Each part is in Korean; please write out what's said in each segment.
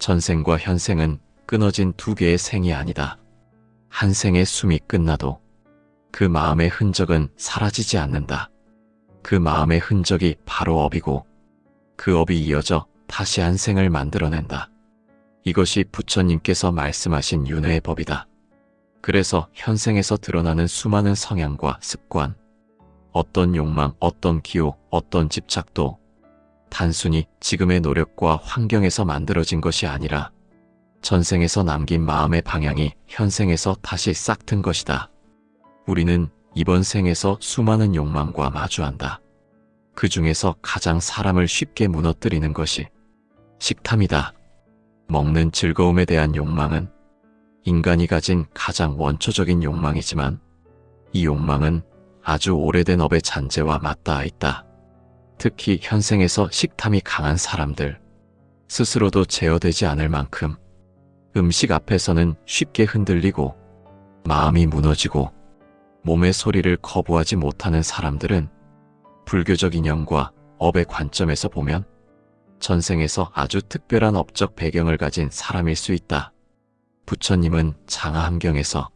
전생과 현생은 끊어진 두 개의 생이 아니다. 한 생의 숨이 끝나도 그 마음의 흔적은 사라지지 않는다. 그 마음의 흔적이 바로 업이고 그 업이 이어져 다시 한 생을 만들어낸다. 이것이 부처님께서 말씀하신 윤회의 법이다. 그래서 현생에서 드러나는 수많은 성향과 습관, 어떤 욕망, 어떤 기호, 어떤 집착도 단순히 지금의 노력과 환경에서 만들어진 것이 아니라 전생에서 남긴 마음의 방향이 현생에서 다시 싹튼 것이다. 우리는 이번 생에서 수많은 욕망과 마주한다. 그 중에서 가장 사람을 쉽게 무너뜨리는 것이 식탐이다. 먹는 즐거움에 대한 욕망은 인간이 가진 가장 원초적인 욕망이지만 이 욕망은 아주 오래된 업의 잔재와 맞닿아 있다. 특히 현생에서 식탐이 강한 사람들, 스스로도 제어되지 않을 만큼 음식 앞에서는 쉽게 흔들리고 마음이 무너지고 몸의 소리를 거부하지 못하는 사람들은 불교적 인연과 업의 관점에서 보면 전생에서 아주 특별한 업적 배경을 가진 사람일 수 있다. 부처님은 장하함경에서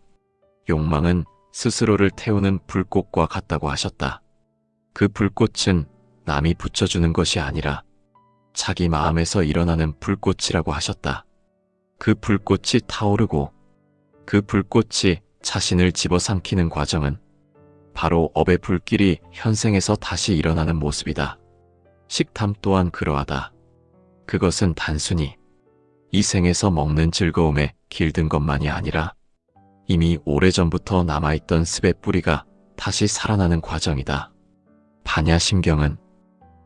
욕망은 스스로를 태우는 불꽃과 같다고 하셨다. 그 불꽃은 남이 붙여주는 것이 아니라 자기 마음에서 일어나는 불꽃이라고 하셨다. 그 불꽃이 타오르고 그 불꽃이 자신을 집어삼키는 과정은 바로 업의 불길이 현생에서 다시 일어나는 모습이다. 식탐 또한 그러하다. 그것은 단순히 이 생에서 먹는 즐거움에 길든 것만이 아니라 이미 오래전부터 남아있던 습의 뿌리가 다시 살아나는 과정이다. 반야심경은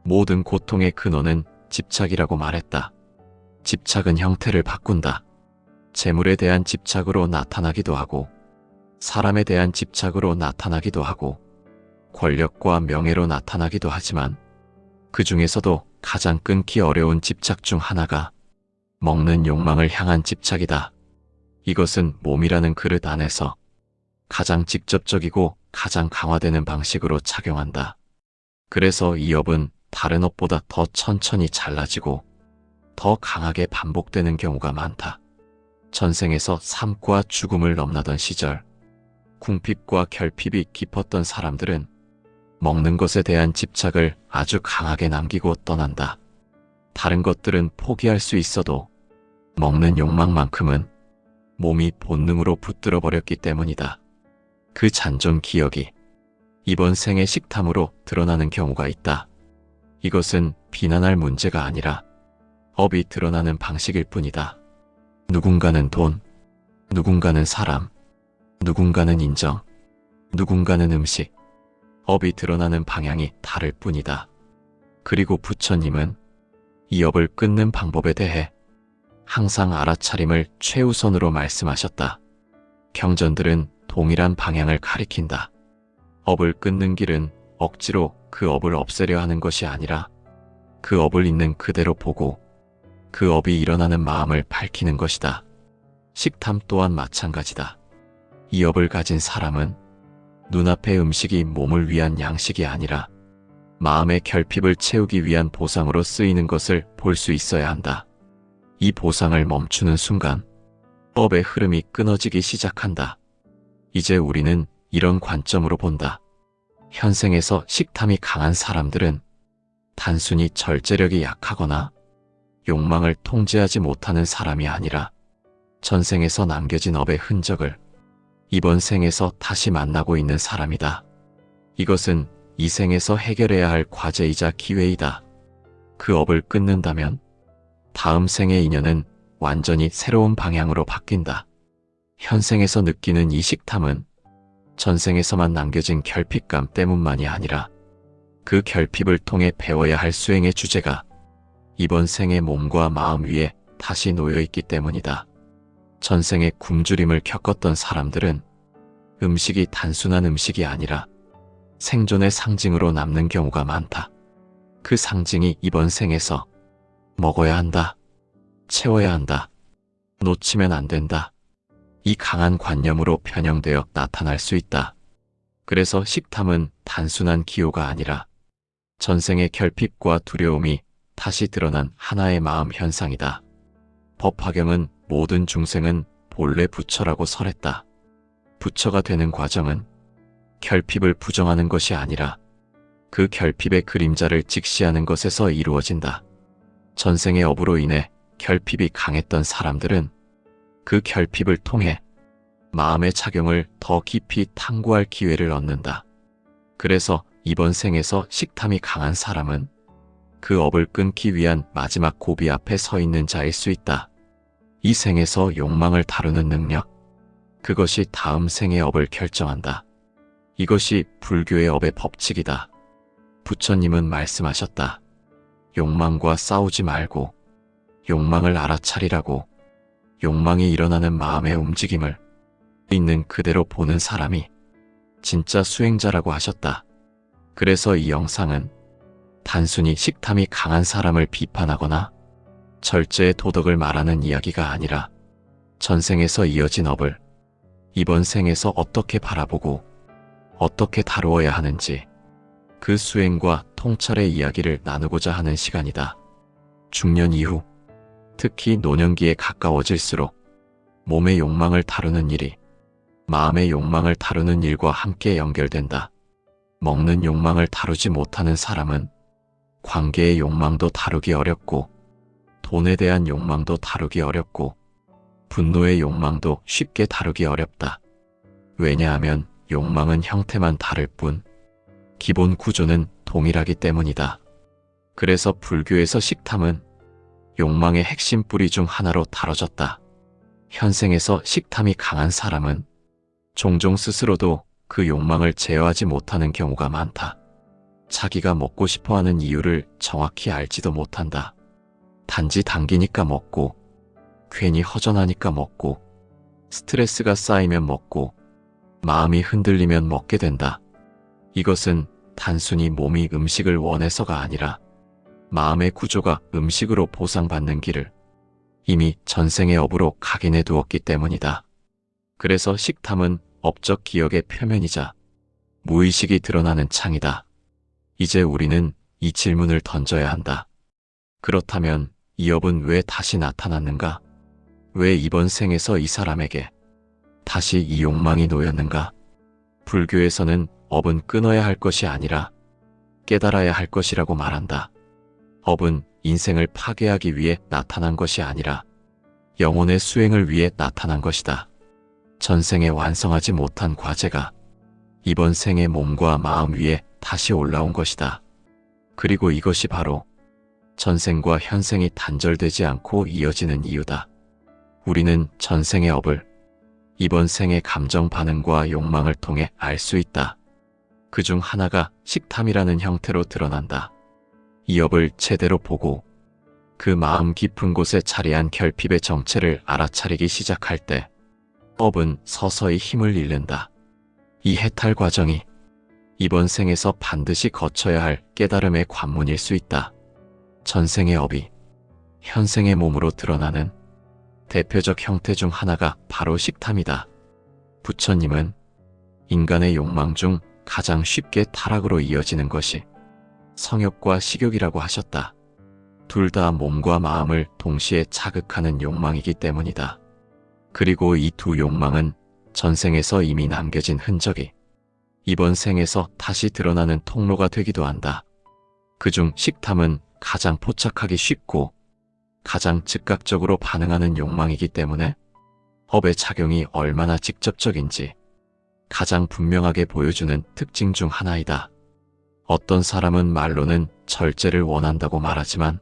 모든 고통의 근원은 집착이라고 말했다. 집착은 형태를 바꾼다. 재물에 대한 집착으로 나타나기도 하고 사람에 대한 집착으로 나타나기도 하고 권력과 명예로 나타나기도 하지만 그 중에서도 가장 끊기 어려운 집착 중 하나가 먹는 욕망을 향한 집착이다. 이것은 몸이라는 그릇 안에서 가장 직접적이고 가장 강화되는 방식으로 작용한다. 그래서 이 업은 다른 업보다 더 천천히 잘라지고 더 강하게 반복되는 경우가 많다. 전생에서 삶과 죽음을 넘나던 시절, 궁핍과 결핍이 깊었던 사람들은 먹는 것에 대한 집착을 아주 강하게 남기고 떠난다. 다른 것들은 포기할 수 있어도 먹는 욕망만큼은 몸이 본능으로 붙들어 버렸기 때문이다. 그 잔존 기억이 이번 생의 식탐으로 드러나는 경우가 있다. 이것은 비난할 문제가 아니라 업이 드러나는 방식일 뿐이다. 누군가는 돈, 누군가는 사람, 누군가는 인정, 누군가는 음식, 업이 드러나는 방향이 다를 뿐이다. 그리고 부처님은 이 업을 끊는 방법에 대해 항상 알아차림을 최우선으로 말씀하셨다. 경전들은 동일한 방향을 가리킨다. 업을 끊는 길은 억지로 그 업을 없애려 하는 것이 아니라 그 업을 있는 그대로 보고 그 업이 일어나는 마음을 밝히는 것이다. 식탐 또한 마찬가지다. 이 업을 가진 사람은 눈앞의 음식이 몸을 위한 양식이 아니라 마음의 결핍을 채우기 위한 보상으로 쓰이는 것을 볼 수 있어야 한다. 이 보상을 멈추는 순간 업의 흐름이 끊어지기 시작한다. 이제 우리는 이런 관점으로 본다. 현생에서 식탐이 강한 사람들은 단순히 절제력이 약하거나 욕망을 통제하지 못하는 사람이 아니라 전생에서 남겨진 업의 흔적을 이번 생에서 다시 만나고 있는 사람이다. 이것은 이 생에서 해결해야 할 과제이자 기회이다. 그 업을 끊는다면 다음 생의 인연은 완전히 새로운 방향으로 바뀐다. 현생에서 느끼는 이 식탐은 전생에서만 남겨진 결핍감 때문만이 아니라 그 결핍을 통해 배워야 할 수행의 주제가 이번 생의 몸과 마음 위에 다시 놓여있기 때문이다. 전생에 굶주림을 겪었던 사람들은 음식이 단순한 음식이 아니라 생존의 상징으로 남는 경우가 많다. 그 상징이 이번 생에서 먹어야 한다, 채워야 한다, 놓치면 안 된다. 이 강한 관념으로 편향되어 나타날 수 있다. 그래서 식탐은 단순한 기호가 아니라 전생의 결핍과 두려움이 다시 드러난 하나의 마음 현상이다. 법화경은 모든 중생은 본래 부처라고 설했다. 부처가 되는 과정은 결핍을 부정하는 것이 아니라 그 결핍의 그림자를 직시하는 것에서 이루어진다. 전생의 업으로 인해 결핍이 강했던 사람들은 그 결핍을 통해 마음의 작용을 더 깊이 탐구할 기회를 얻는다. 그래서 이번 생에서 식탐이 강한 사람은 그 업을 끊기 위한 마지막 고비 앞에 서 있는 자일 수 있다. 이 생에서 욕망을 다루는 능력, 그것이 다음 생의 업을 결정한다. 이것이 불교의 업의 법칙이다. 부처님은 말씀하셨다. 욕망과 싸우지 말고 욕망을 알아차리라고. 욕망이 일어나는 마음의 움직임을 있는 그대로 보는 사람이 진짜 수행자라고 하셨다. 그래서 이 영상은 단순히 식탐이 강한 사람을 비판하거나 절제의 도덕을 말하는 이야기가 아니라 전생에서 이어진 업을 이번 생에서 어떻게 바라보고 어떻게 다루어야 하는지 그 수행과 통찰의 이야기를 나누고자 하는 시간이다. 중년 이후, 특히 노년기에 가까워질수록 몸의 욕망을 다루는 일이 마음의 욕망을 다루는 일과 함께 연결된다. 먹는 욕망을 다루지 못하는 사람은 관계의 욕망도 다루기 어렵고 돈에 대한 욕망도 다루기 어렵고 분노의 욕망도 쉽게 다루기 어렵다. 왜냐하면 욕망은 형태만 다를 뿐 기본 구조는 동일하기 때문이다. 그래서 불교에서 식탐은 욕망의 핵심 뿌리 중 하나로 다뤄졌다. 현생에서 식탐이 강한 사람은 종종 스스로도 그 욕망을 제어하지 못하는 경우가 많다. 자기가 먹고 싶어하는 이유를 정확히 알지도 못한다. 단지 당기니까 먹고, 괜히 허전하니까 먹고, 스트레스가 쌓이면 먹고, 마음이 흔들리면 먹게 된다. 이것은 단순히 몸이 음식을 원해서가 아니라 마음의 구조가 음식으로 보상받는 길을 이미 전생의 업으로 각인해 두었기 때문이다. 그래서 식탐은 업적 기억의 표면이자 무의식이 드러나는 창이다. 이제 우리는 이 질문을 던져야 한다. 그렇다면 이 업은 왜 다시 나타났는가? 왜 이번 생에서 이 사람에게 다시 이 욕망이 놓였는가? 불교에서는 업은 끊어야 할 것이 아니라 깨달아야 할 것이라고 말한다. 업은 인생을 파괴하기 위해 나타난 것이 아니라 영혼의 수행을 위해 나타난 것이다. 전생에 완성하지 못한 과제가 이번 생의 몸과 마음 위에 다시 올라온 것이다. 그리고 이것이 바로 전생과 현생이 단절되지 않고 이어지는 이유다. 우리는 전생의 업을 이번 생의 감정 반응과 욕망을 통해 알 수 있다. 그 중 하나가 식탐이라는 형태로 드러난다. 이 업을 제대로 보고 그 마음 깊은 곳에 자리한 결핍의 정체를 알아차리기 시작할 때 업은 서서히 힘을 잃는다. 이 해탈 과정이 이번 생에서 반드시 거쳐야 할 깨달음의 관문일 수 있다. 전생의 업이 현생의 몸으로 드러나는 대표적 형태 중 하나가 바로 식탐이다. 부처님은 인간의 욕망 중 가장 쉽게 타락으로 이어지는 것이 성욕과 식욕이라고 하셨다. 둘 다 몸과 마음을 동시에 자극하는 욕망이기 때문이다. 그리고 이 두 욕망은 전생에서 이미 남겨진 흔적이 이번 생에서 다시 드러나는 통로가 되기도 한다. 그중 식탐은 가장 포착하기 쉽고 가장 즉각적으로 반응하는 욕망이기 때문에 업의 작용이 얼마나 직접적인지 가장 분명하게 보여주는 특징 중 하나이다. 어떤 사람은 말로는 절제를 원한다고 말하지만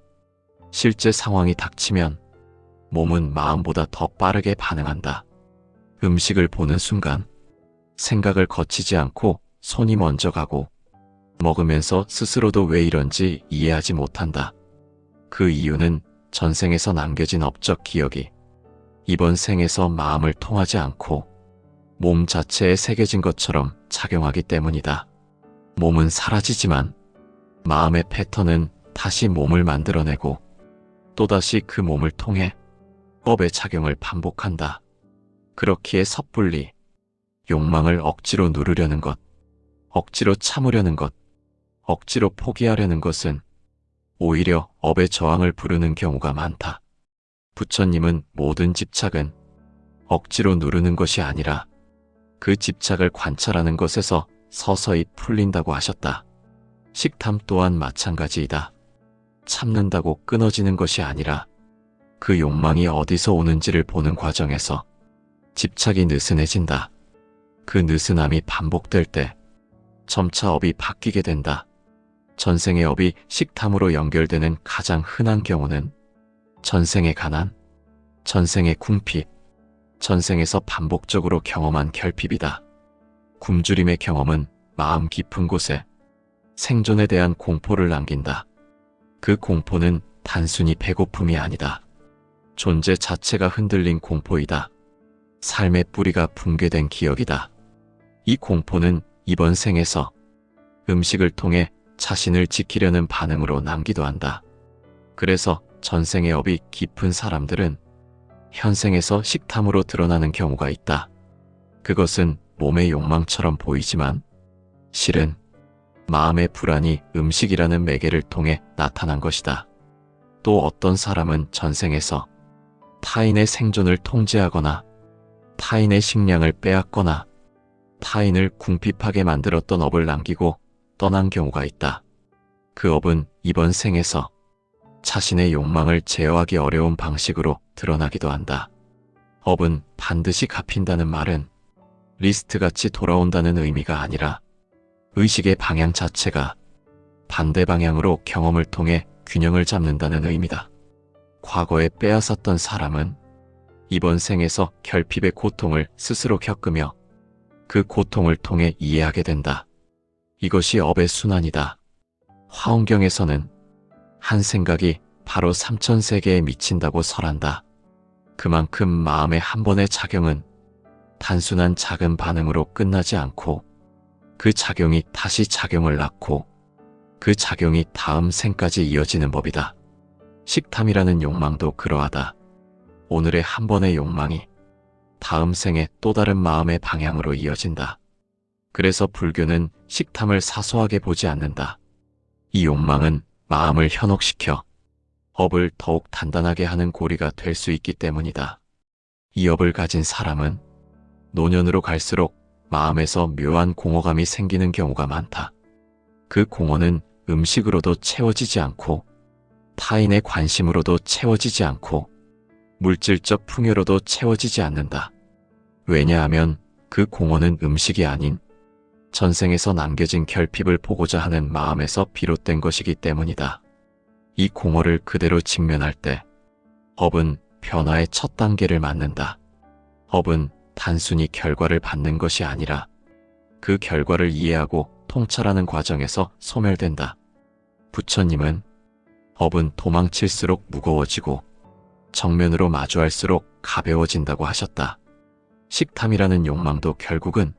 실제 상황이 닥치면 몸은 마음보다 더 빠르게 반응한다. 음식을 보는 순간 생각을 거치지 않고 손이 먼저 가고 먹으면서 스스로도 왜 이런지 이해하지 못한다. 그 이유는 전생에서 남겨진 업적 기억이 이번 생에서 마음을 통하지 않고 몸 자체에 새겨진 것처럼 작용하기 때문이다. 몸은 사라지지만 마음의 패턴은 다시 몸을 만들어내고 또다시 그 몸을 통해 업의 작용을 반복한다. 그렇기에 섣불리 욕망을 억지로 누르려는 것, 억지로 참으려는 것, 억지로 포기하려는 것은 오히려 업의 저항을 부르는 경우가 많다. 부처님은 모든 집착은 억지로 누르는 것이 아니라 그 집착을 관찰하는 것에서 서서히 풀린다고 하셨다. 식탐 또한 마찬가지이다. 참는다고 끊어지는 것이 아니라 그 욕망이 어디서 오는지를 보는 과정에서 집착이 느슨해진다. 그 느슨함이 반복될 때 점차 업이 바뀌게 된다. 전생의 업이 식탐으로 연결되는 가장 흔한 경우는 전생의 가난, 전생의 궁핍, 전생에서 반복적으로 경험한 결핍이다. 굶주림의 경험은 마음 깊은 곳에 생존에 대한 공포를 남긴다. 그 공포는 단순히 배고픔이 아니다. 존재 자체가 흔들린 공포이다. 삶의 뿌리가 붕괴된 기억이다. 이 공포는 이번 생에서 음식을 통해 자신을 지키려는 반응으로 남기도 한다. 그래서 전생의 업이 깊은 사람들은 현생에서 식탐으로 드러나는 경우가 있다. 그것은 몸의 욕망처럼 보이지만 실은 마음의 불안이 음식이라는 매개를 통해 나타난 것이다. 또 어떤 사람은 전생에서 타인의 생존을 통제하거나 타인의 식량을 빼앗거나 타인을 궁핍하게 만들었던 업을 남기고 떠난 경우가 있다. 그 업은 이번 생에서 자신의 욕망을 제어하기 어려운 방식으로 드러나기도 한다. 업은 반드시 갚인다는 말은 리스트같이 돌아온다는 의미가 아니라 의식의 방향 자체가 반대 방향으로 경험을 통해 균형을 잡는다는 의미다. 과거에 빼앗았던 사람은 이번 생에서 결핍의 고통을 스스로 겪으며 그 고통을 통해 이해하게 된다. 이것이 업의 순환이다. 화엄경에서는 한 생각이 바로 3000세계에 미친다고 설한다. 그만큼 마음의 한 번의 작용은 단순한 작은 반응으로 끝나지 않고 그 작용이 다시 작용을 낳고 그 작용이 다음 생까지 이어지는 법이다. 식탐이라는 욕망도 그러하다. 오늘의 한 번의 욕망이 다음 생에 또 다른 마음의 방향으로 이어진다. 그래서 불교는 식탐을 사소하게 보지 않는다. 이 욕망은 마음을 현혹시켜 업을 더욱 단단하게 하는 고리가 될 수 있기 때문이다. 이 업을 가진 사람은 노년으로 갈수록 마음에서 묘한 공허감이 생기는 경우가 많다. 그 공허는 음식으로도 채워지지 않고 타인의 관심으로도 채워지지 않고 물질적 풍요로도 채워지지 않는다. 왜냐하면 그 공허는 음식이 아닌 전생에서 남겨진 결핍을 보고자 하는 마음에서 비롯된 것이기 때문이다. 이 공허를 그대로 직면할 때 업은 변화의 첫 단계를 맞는다. 업은 단순히 결과를 받는 것이 아니라 그 결과를 이해하고 통찰하는 과정에서 소멸된다. 부처님은 업은 도망칠수록 무거워지고 정면으로 마주할수록 가벼워진다고 하셨다. 식탐이라는 욕망도 결국은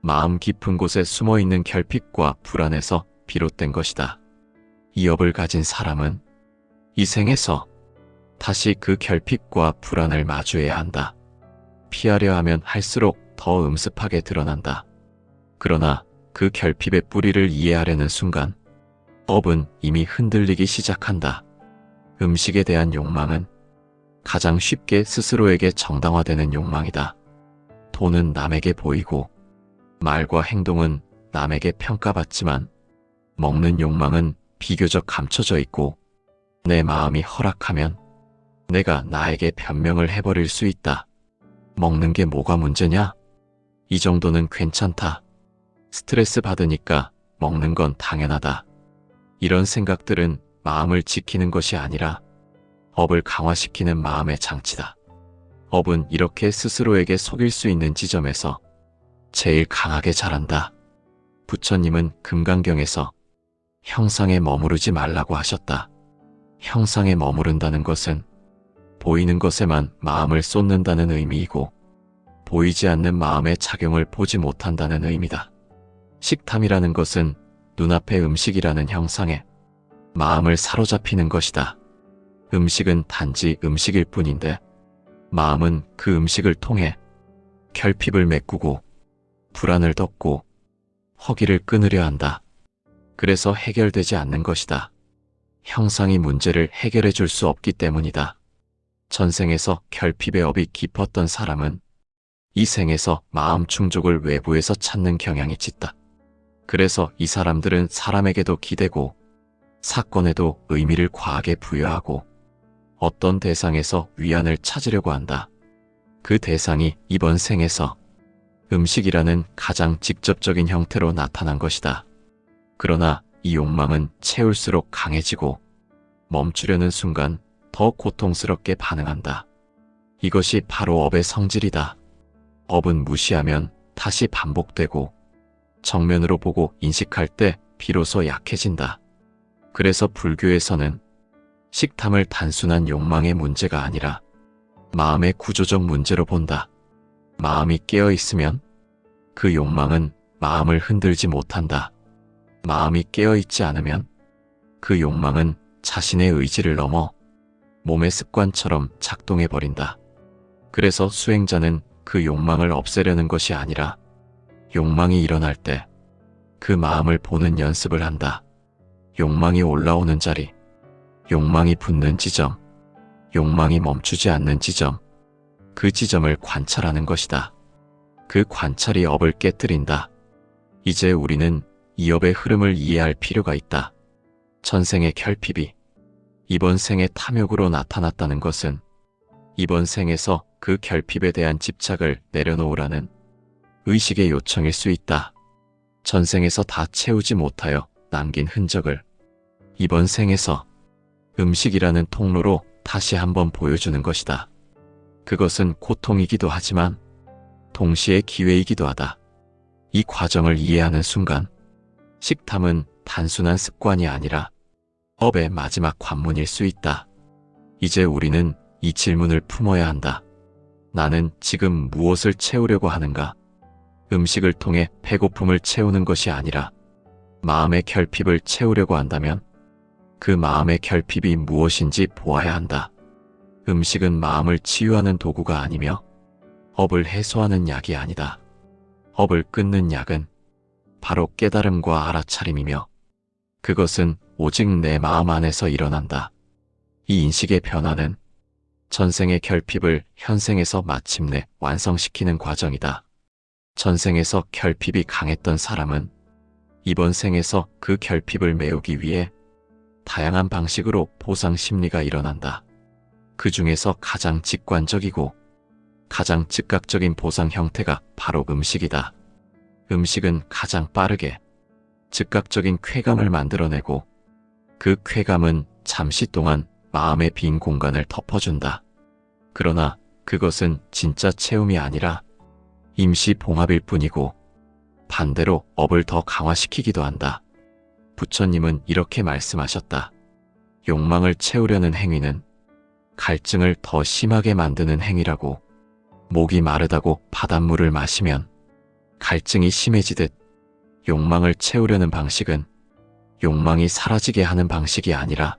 마음 깊은 곳에 숨어있는 결핍과 불안에서 비롯된 것이다. 이 업을 가진 사람은 이 생에서 다시 그 결핍과 불안을 마주해야 한다. 피하려 하면 할수록 더 음습하게 드러난다. 그러나 그 결핍의 뿌리를 이해하려는 순간 업은 이미 흔들리기 시작한다. 음식에 대한 욕망은 가장 쉽게 스스로에게 정당화되는 욕망이다. 돈은 남에게 보이고 말과 행동은 남에게 평가받지만 먹는 욕망은 비교적 감춰져 있고 내 마음이 허락하면 내가 나에게 변명을 해버릴 수 있다. 먹는 게 뭐가 문제냐? 이 정도는 괜찮다. 스트레스 받으니까 먹는 건 당연하다. 이런 생각들은 마음을 지키는 것이 아니라 업을 강화시키는 마음의 장치다. 업은 이렇게 스스로에게 속일 수 있는 지점에서 제일 강하게 자란다. 부처님은 금강경에서 형상에 머무르지 말라고 하셨다. 형상에 머무른다는 것은 보이는 것에만 마음을 쏟는다는 의미이고 보이지 않는 마음의 작용을 보지 못한다는 의미다. 식탐이라는 것은 눈앞의 음식이라는 형상에 마음을 사로잡히는 것이다. 음식은 단지 음식일 뿐인데 마음은 그 음식을 통해 결핍을 메꾸고 불안을 덮고 허기를 끊으려 한다. 그래서 해결되지 않는 것이다. 형상이 문제를 해결해 줄 수 없기 때문이다. 전생에서 결핍의 업이 깊었던 사람은 이 생에서 마음 충족을 외부에서 찾는 경향이 짙다. 그래서 이 사람들은 사람에게도 기대고 사건에도 의미를 과하게 부여하고 어떤 대상에서 위안을 찾으려고 한다. 그 대상이 이번 생에서 음식이라는 가장 직접적인 형태로 나타난 것이다. 그러나 이 욕망은 채울수록 강해지고 멈추려는 순간 더 고통스럽게 반응한다. 이것이 바로 업의 성질이다. 업은 무시하면 다시 반복되고 정면으로 보고 인식할 때 비로소 약해진다. 그래서 불교에서는 식탐을 단순한 욕망의 문제가 아니라 마음의 구조적 문제로 본다. 마음이 깨어 있으면 그 욕망은 마음을 흔들지 못한다. 마음이 깨어 있지 않으면 그 욕망은 자신의 의지를 넘어 몸의 습관처럼 작동해 버린다. 그래서 수행자는 그 욕망을 없애려는 것이 아니라 욕망이 일어날 때 그 마음을 보는 연습을 한다. 욕망이 올라오는 자리, 욕망이 붙는 지점, 욕망이 멈추지 않는 지점, 그 지점을 관찰하는 것이다. 그 관찰이 업을 깨뜨린다. 이제 우리는 이 업의 흐름을 이해할 필요가 있다. 전생의 결핍이 이번 생의 탐욕으로 나타났다는 것은 이번 생에서 그 결핍에 대한 집착을 내려놓으라는 의식의 요청일 수 있다. 전생에서 다 채우지 못하여 남긴 흔적을 이번 생에서 음식이라는 통로로 다시 한번 보여주는 것이다. 그것은 고통이기도 하지만 동시에 기회이기도 하다. 이 과정을 이해하는 순간 식탐은 단순한 습관이 아니라 업의 마지막 관문일 수 있다. 이제 우리는 이 질문을 품어야 한다. 나는 지금 무엇을 채우려고 하는가? 음식을 통해 배고픔을 채우는 것이 아니라 마음의 결핍을 채우려고 한다면 그 마음의 결핍이 무엇인지 보아야 한다. 음식은 마음을 치유하는 도구가 아니며 업을 해소하는 약이 아니다. 업을 끊는 약은 바로 깨달음과 알아차림이며 그것은 오직 내 마음 안에서 일어난다. 이 인식의 변화는 전생의 결핍을 현생에서 마침내 완성시키는 과정이다. 전생에서 결핍이 강했던 사람은 이번 생에서 그 결핍을 메우기 위해 다양한 방식으로 보상 심리가 일어난다. 그 중에서 가장 직관적이고 가장 즉각적인 보상 형태가 바로 음식이다. 음식은 가장 빠르게 즉각적인 쾌감을 만들어내고 그 쾌감은 잠시 동안 마음의 빈 공간을 덮어준다. 그러나 그것은 진짜 체험이 아니라 임시 봉합일 뿐이고 반대로 업을 더 강화시키기도 한다. 부처님은 이렇게 말씀하셨다. 욕망을 채우려는 행위는 갈증을 더 심하게 만드는 행위라고. 목이 마르다고 바닷물을 마시면 갈증이 심해지듯 욕망을 채우려는 방식은 욕망이 사라지게 하는 방식이 아니라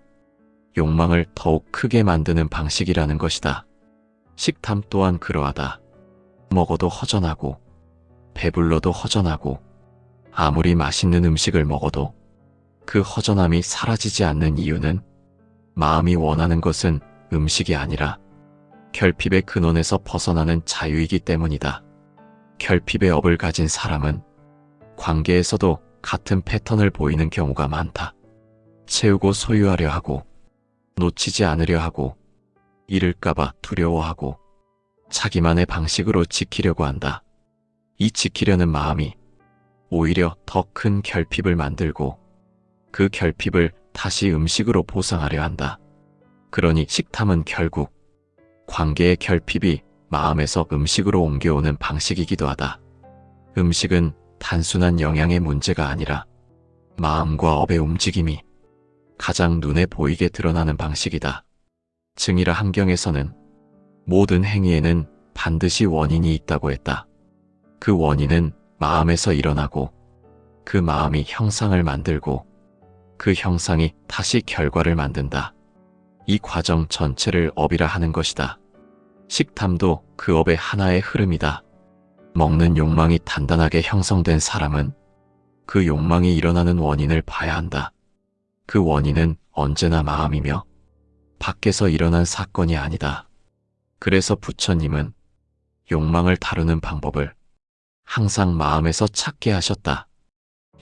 욕망을 더욱 크게 만드는 방식이라는 것이다. 식탐 또한 그러하다. 먹어도 허전하고 배불러도 허전하고 아무리 맛있는 음식을 먹어도 그 허전함이 사라지지 않는 이유는 마음이 원하는 것은 음식이 아니라 결핍의 근원에서 벗어나는 자유이기 때문이다. 결핍의 업을 가진 사람은 관계에서도 같은 패턴을 보이는 경우가 많다. 채우고 소유하려 하고 놓치지 않으려 하고 잃을까봐 두려워하고 자기만의 방식으로 지키려고 한다. 이 지키려는 마음이 오히려 더 큰 결핍을 만들고 그 결핍을 다시 음식으로 보상하려 한다. 그러니 식탐은 결국 관계의 결핍이 마음에서 음식으로 옮겨오는 방식이기도 하다. 음식은 단순한 영양의 문제가 아니라 마음과 업의 움직임이 가장 눈에 보이게 드러나는 방식이다. 증이라 한경에서는 모든 행위에는 반드시 원인이 있다고 했다. 그 원인은 마음에서 일어나고 그 마음이 형상을 만들고 그 형상이 다시 결과를 만든다. 이 과정 전체를 업이라 하는 것이다. 식탐도 그 업의 하나의 흐름이다. 먹는 욕망이 단단하게 형성된 사람은 그 욕망이 일어나는 원인을 봐야 한다. 그 원인은 언제나 마음이며 밖에서 일어난 사건이 아니다. 그래서 부처님은 욕망을 다루는 방법을 항상 마음에서 찾게 하셨다.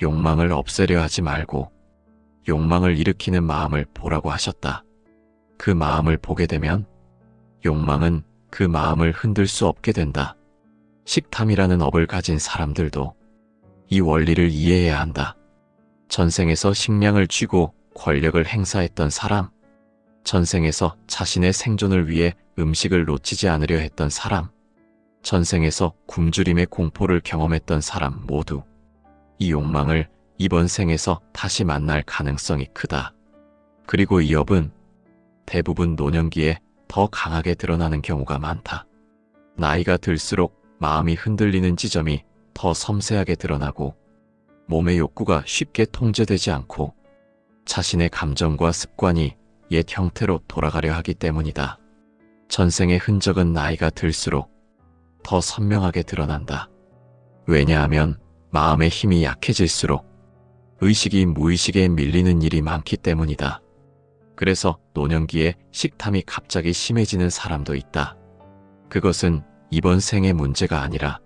욕망을 없애려 하지 말고 욕망을 일으키는 마음을 보라고 하셨다. 그 마음을 보게 되면 욕망은 그 마음을 흔들 수 없게 된다. 식탐이라는 업을 가진 사람들도 이 원리를 이해해야 한다. 전생에서 식량을 쥐고 권력을 행사했던 사람, 전생에서 자신의 생존을 위해 음식을 놓치지 않으려 했던 사람, 전생에서 굶주림의 공포를 경험했던 사람 모두 이 욕망을 이번 생에서 다시 만날 가능성이 크다. 그리고 이 업은 대부분 노년기에 더 강하게 드러나는 경우가 많다. 나이가 들수록 마음이 흔들리는 지점이 더 섬세하게 드러나고 몸의 욕구가 쉽게 통제되지 않고 자신의 감정과 습관이 옛 형태로 돌아가려 하기 때문이다. 전생의 흔적은 나이가 들수록 더 선명하게 드러난다. 왜냐하면 마음의 힘이 약해질수록 의식이 무의식에 밀리는 일이 많기 때문이다. 그래서 노년기에 식탐이 갑자기 심해지는 사람도 있다. 그것은 이번 생의 문제가 아니라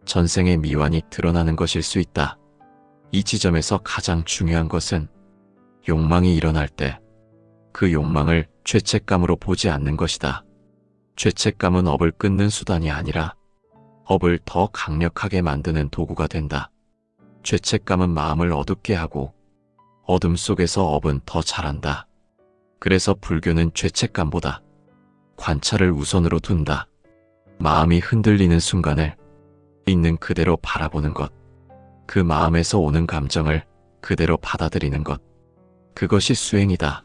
전생의 미완이 드러나는 것일 수 있다. 이 지점에서 가장 중요한 것은 욕망이 일어날 때 그 욕망을 죄책감으로 보지 않는 것이다. 죄책감은 업을 끊는 수단이 아니라 업을 더 강력하게 만드는 도구가 된다. 죄책감은 마음을 어둡게 하고 어둠 속에서 업은 더 자란다. 그래서 불교는 죄책감보다 관찰을 우선으로 둔다. 마음이 흔들리는 순간을 있는 그대로 바라보는 것, 그 마음에서 오는 감정을 그대로 받아들이는 것, 그것이 수행이다.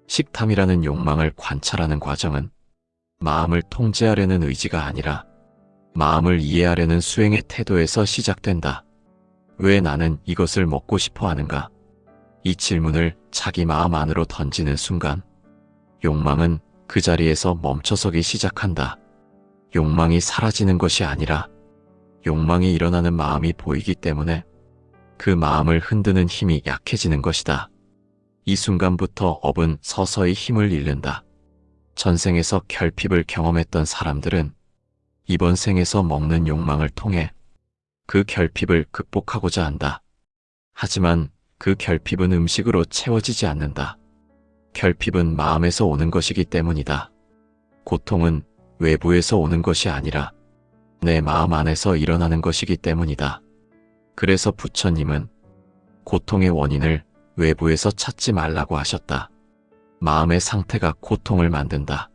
식탐이라는 욕망을 관찰하는 과정은 마음을 통제하려는 의지가 아니라 마음을 이해하려는 수행의 태도에서 시작된다. 왜 나는 이것을 먹고 싶어 하는가? 이 질문을 자기 마음 안으로 던지는 순간 욕망은 그 자리에서 멈춰서기 시작한다. 욕망이 사라지는 것이 아니라 욕망이 일어나는 마음이 보이기 때문에 그 마음을 흔드는 힘이 약해지는 것이다. 이 순간부터 업은 서서히 힘을 잃는다. 전생에서 결핍을 경험했던 사람들은 이번 생에서 먹는 욕망을 통해 그 결핍을 극복하고자 한다. 하지만 그 결핍은 음식으로 채워지지 않는다. 결핍은 마음에서 오는 것이기 때문이다. 고통은 외부에서 오는 것이 아니라 내 마음 안에서 일어나는 것이기 때문이다. 그래서 부처님은 고통의 원인을 외부에서 찾지 말라고 하셨다. 마음의 상태가 고통을 만든다.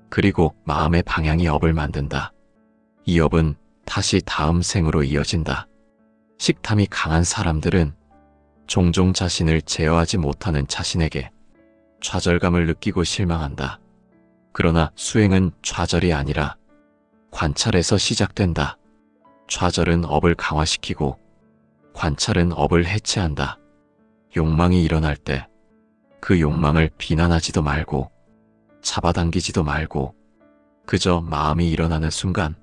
그리고 마음의 방향이 업을 만든다. 이 업은 다시 다음 생으로 이어진다. 식탐이 강한 사람들은 종종 자신을 제어하지 못하는 자신에게 좌절감을 느끼고 실망한다. 그러나 수행은 좌절이 아니라 관찰에서 시작된다. 좌절은 업을 강화시키고 관찰은 업을 해체한다. 욕망이 일어날 때 그 욕망을 비난하지도 말고 잡아당기지도 말고 그저 마음이 일어나는 순간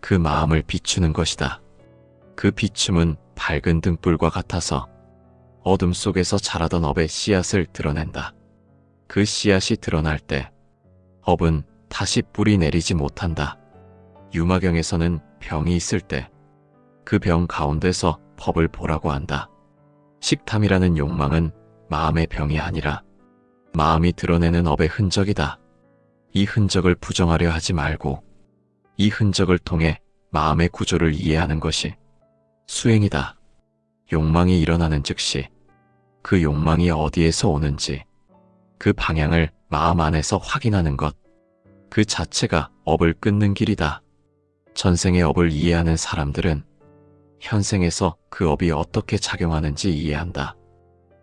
그 마음을 비추는 것이다. 그 비춤은 밝은 등불과 같아서 어둠 속에서 자라던 업의 씨앗을 드러낸다. 그 씨앗이 드러날 때 업은 다시 뿌리 내리지 못한다. 유마경에서는 병이 있을 때 그 병 가운데서 법을 보라고 한다. 식탐이라는 욕망은 마음의 병이 아니라 마음이 드러내는 업의 흔적이다. 이 흔적을 부정하려 하지 말고 이 흔적을 통해 마음의 구조를 이해하는 것이 수행이다. 욕망이 일어나는 즉시 그 욕망이 어디에서 오는지 그 방향을 마음 안에서 확인하는 것, 그 자체가 업을 끊는 길이다. 전생의 업을 이해하는 사람들은 현생에서 그 업이 어떻게 작용하는지 이해한다.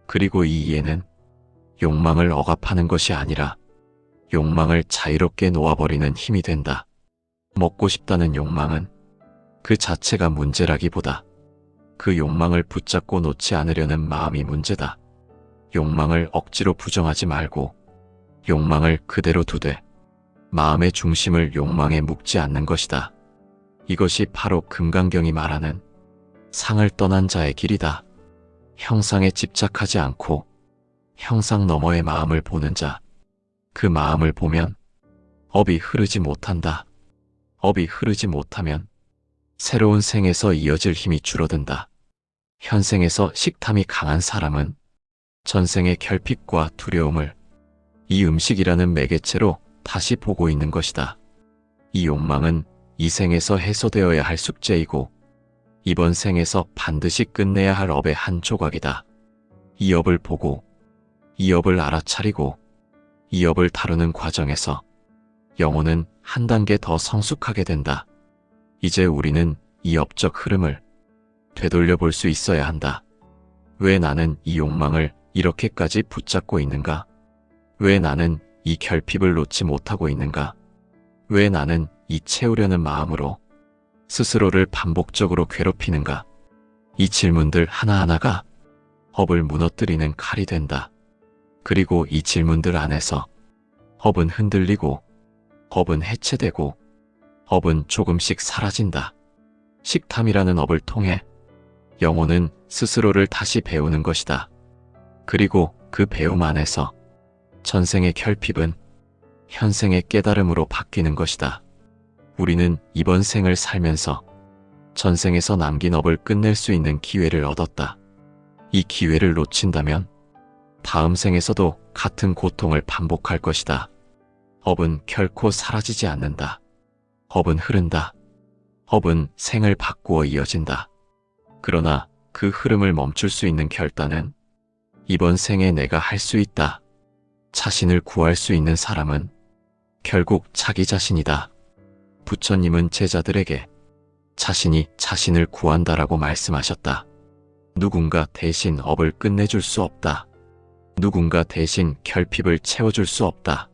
그리고 이 이해는 욕망을 억압하는 것이 아니라 욕망을 자유롭게 놓아버리는 힘이 된다. 먹고 싶다는 욕망은 그 자체가 문제라기보다 그 욕망을 붙잡고 놓지 않으려는 마음이 문제다. 욕망을 억지로 부정하지 말고 욕망을 그대로 두되 마음의 중심을 욕망에 묶지 않는 것이다. 이것이 바로 금강경이 말하는 상을 떠난 자의 길이다. 형상에 집착하지 않고 형상 너머의 마음을 보는 자, 그 마음을 보면 업이 흐르지 못한다. 업이 흐르지 못하면 새로운 생에서 이어질 힘이 줄어든다. 현생에서 식탐이 강한 사람은 전생의 결핍과 두려움을 이 음식이라는 매개체로 다시 보고 있는 것이다. 이 욕망은 이 생에서 해소되어야 할 숙제이고 이번 생에서 반드시 끝내야 할 업의 한 조각이다. 이 업을 보고 이 업을 알아차리고 이 업을 다루는 과정에서 영혼은 한 단계 더 성숙하게 된다. 이제 우리는 이 업적 흐름을 되돌려 볼 수 있어야 한다. 왜 나는 이 욕망을 이렇게까지 붙잡고 있는가? 왜 나는 이 결핍을 놓지 못하고 있는가? 왜 나는 이 채우려는 마음으로 스스로를 반복적으로 괴롭히는가? 이 질문들 하나하나가 업을 무너뜨리는 칼이 된다. 그리고 이 질문들 안에서 업은 흔들리고 업은 해체되고 업은 조금씩 사라진다. 식탐이라는 업을 통해 영혼은 스스로를 다시 배우는 것이다. 그리고 그 배움 안에서 전생의 결핍은 현생의 깨달음으로 바뀌는 것이다. 우리는 이번 생을 살면서 전생에서 남긴 업을 끝낼 수 있는 기회를 얻었다. 이 기회를 놓친다면 다음 생에서도 같은 고통을 반복할 것이다. 업은 결코 사라지지 않는다. 업은 흐른다. 업은 생을 바꾸어 이어진다. 그러나 그 흐름을 멈출 수 있는 결단은 이번 생에 내가 할 수 있다. 자신을 구할 수 있는 사람은 결국 자기 자신이다. 부처님은 제자들에게 자신이 자신을 구한다라고 말씀하셨다. 누군가 대신 업을 끝내줄 수 없다. 누군가 대신 결핍을 채워줄 수 없다.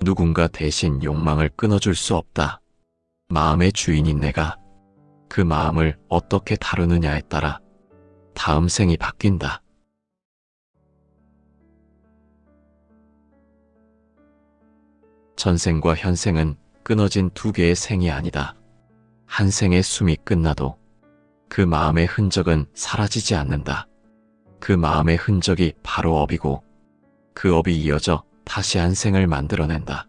누군가 대신 욕망을 끊어줄 수 없다. 마음의 주인인 내가 그 마음을 어떻게 다루느냐에 따라 다음 생이 바뀐다. 전생과 현생은 끊어진 두 개의 생이 아니다. 한 생의 숨이 끝나도 그 마음의 흔적은 사라지지 않는다. 그 마음의 흔적이 바로 업이고 그 업이 이어져 다시 한 생을 만들어낸다.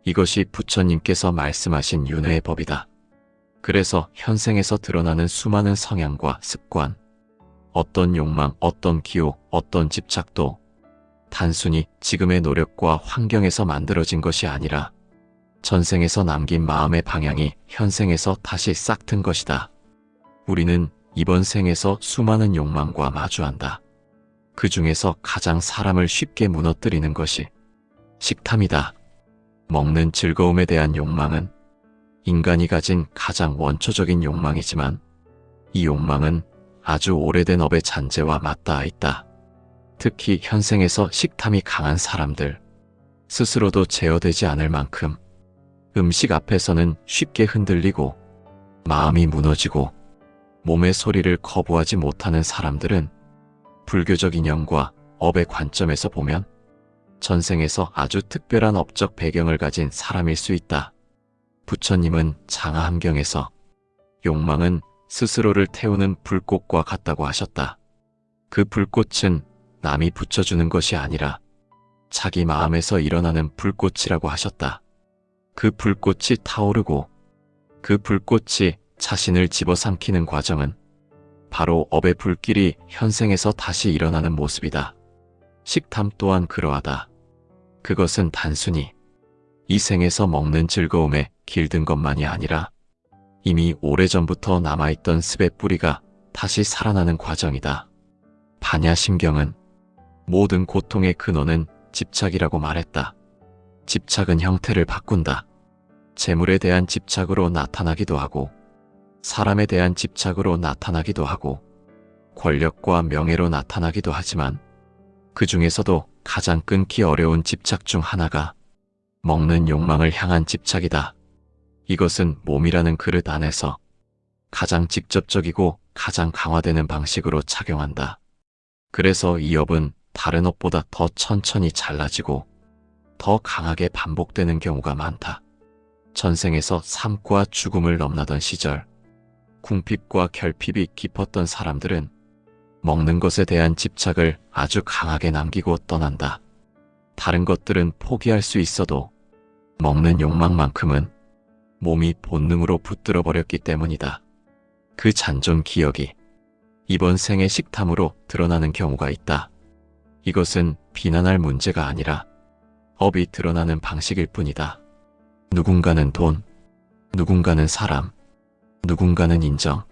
이것이 부처님께서 말씀하신 윤회의 법이다. 그래서 현생에서 드러나는 수많은 성향과 습관, 어떤 욕망, 어떤 기호, 어떤 집착도 단순히 지금의 노력과 환경에서 만들어진 것이 아니라 전생에서 남긴 마음의 방향이 현생에서 다시 싹튼 것이다. 우리는 이번 생에서 수많은 욕망과 마주한다. 그 중에서 가장 사람을 쉽게 무너뜨리는 것이 식탐이다. 먹는 즐거움에 대한 욕망은 인간이 가진 가장 원초적인 욕망이지만 이 욕망은 아주 오래된 업의 잔재와 맞닿아 있다. 특히 현생에서 식탐이 강한 사람들, 스스로도 제어되지 않을 만큼 음식 앞에서는 쉽게 흔들리고 마음이 무너지고 몸의 소리를 거부하지 못하는 사람들은 불교적 인연과 업의 관점에서 보면 전생에서 아주 특별한 업적 배경을 가진 사람일 수 있다. 부처님은 장하함경에서 욕망은 스스로를 태우는 불꽃과 같다고 하셨다. 그 불꽃은 남이 붙여주는 것이 아니라 자기 마음에서 일어나는 불꽃이라고 하셨다. 그 불꽃이 타오르고 그 불꽃이 자신을 집어삼키는 과정은 바로 업의 불길이 현생에서 다시 일어나는 모습이다. 식탐 또한 그러하다. 그것은 단순히 이 생에서 먹는 즐거움에 길든 것만이 아니라 이미 오래전부터 남아있던 습의 뿌리가 다시 살아나는 과정이다. 반야심경은 모든 고통의 근원은 집착이라고 말했다. 집착은 형태를 바꾼다. 재물에 대한 집착으로 나타나기도 하고 사람에 대한 집착으로 나타나기도 하고 권력과 명예로 나타나기도 하지만 그 중에서도 가장 끊기 어려운 집착 중 하나가 먹는 욕망을 향한 집착이다. 이것은 몸이라는 그릇 안에서 가장 직접적이고 가장 강화되는 방식으로 작용한다. 그래서 이 업은 다른 업보다 더 천천히 잘라지고 더 강하게 반복되는 경우가 많다. 전생에서 삶과 죽음을 넘나던 시절, 궁핍과 결핍이 깊었던 사람들은 먹는 것에 대한 집착을 아주 강하게 남기고 떠난다. 다른 것들은 포기할 수 있어도 먹는 욕망만큼은 몸이 본능으로 붙들어 버렸기 때문이다. 그 잔존 기억이 이번 생의 식탐으로 드러나는 경우가 있다. 이것은 비난할 문제가 아니라 업이 드러나는 방식일 뿐이다. 누군가는 돈, 누군가는 사람, 누군가는 인정,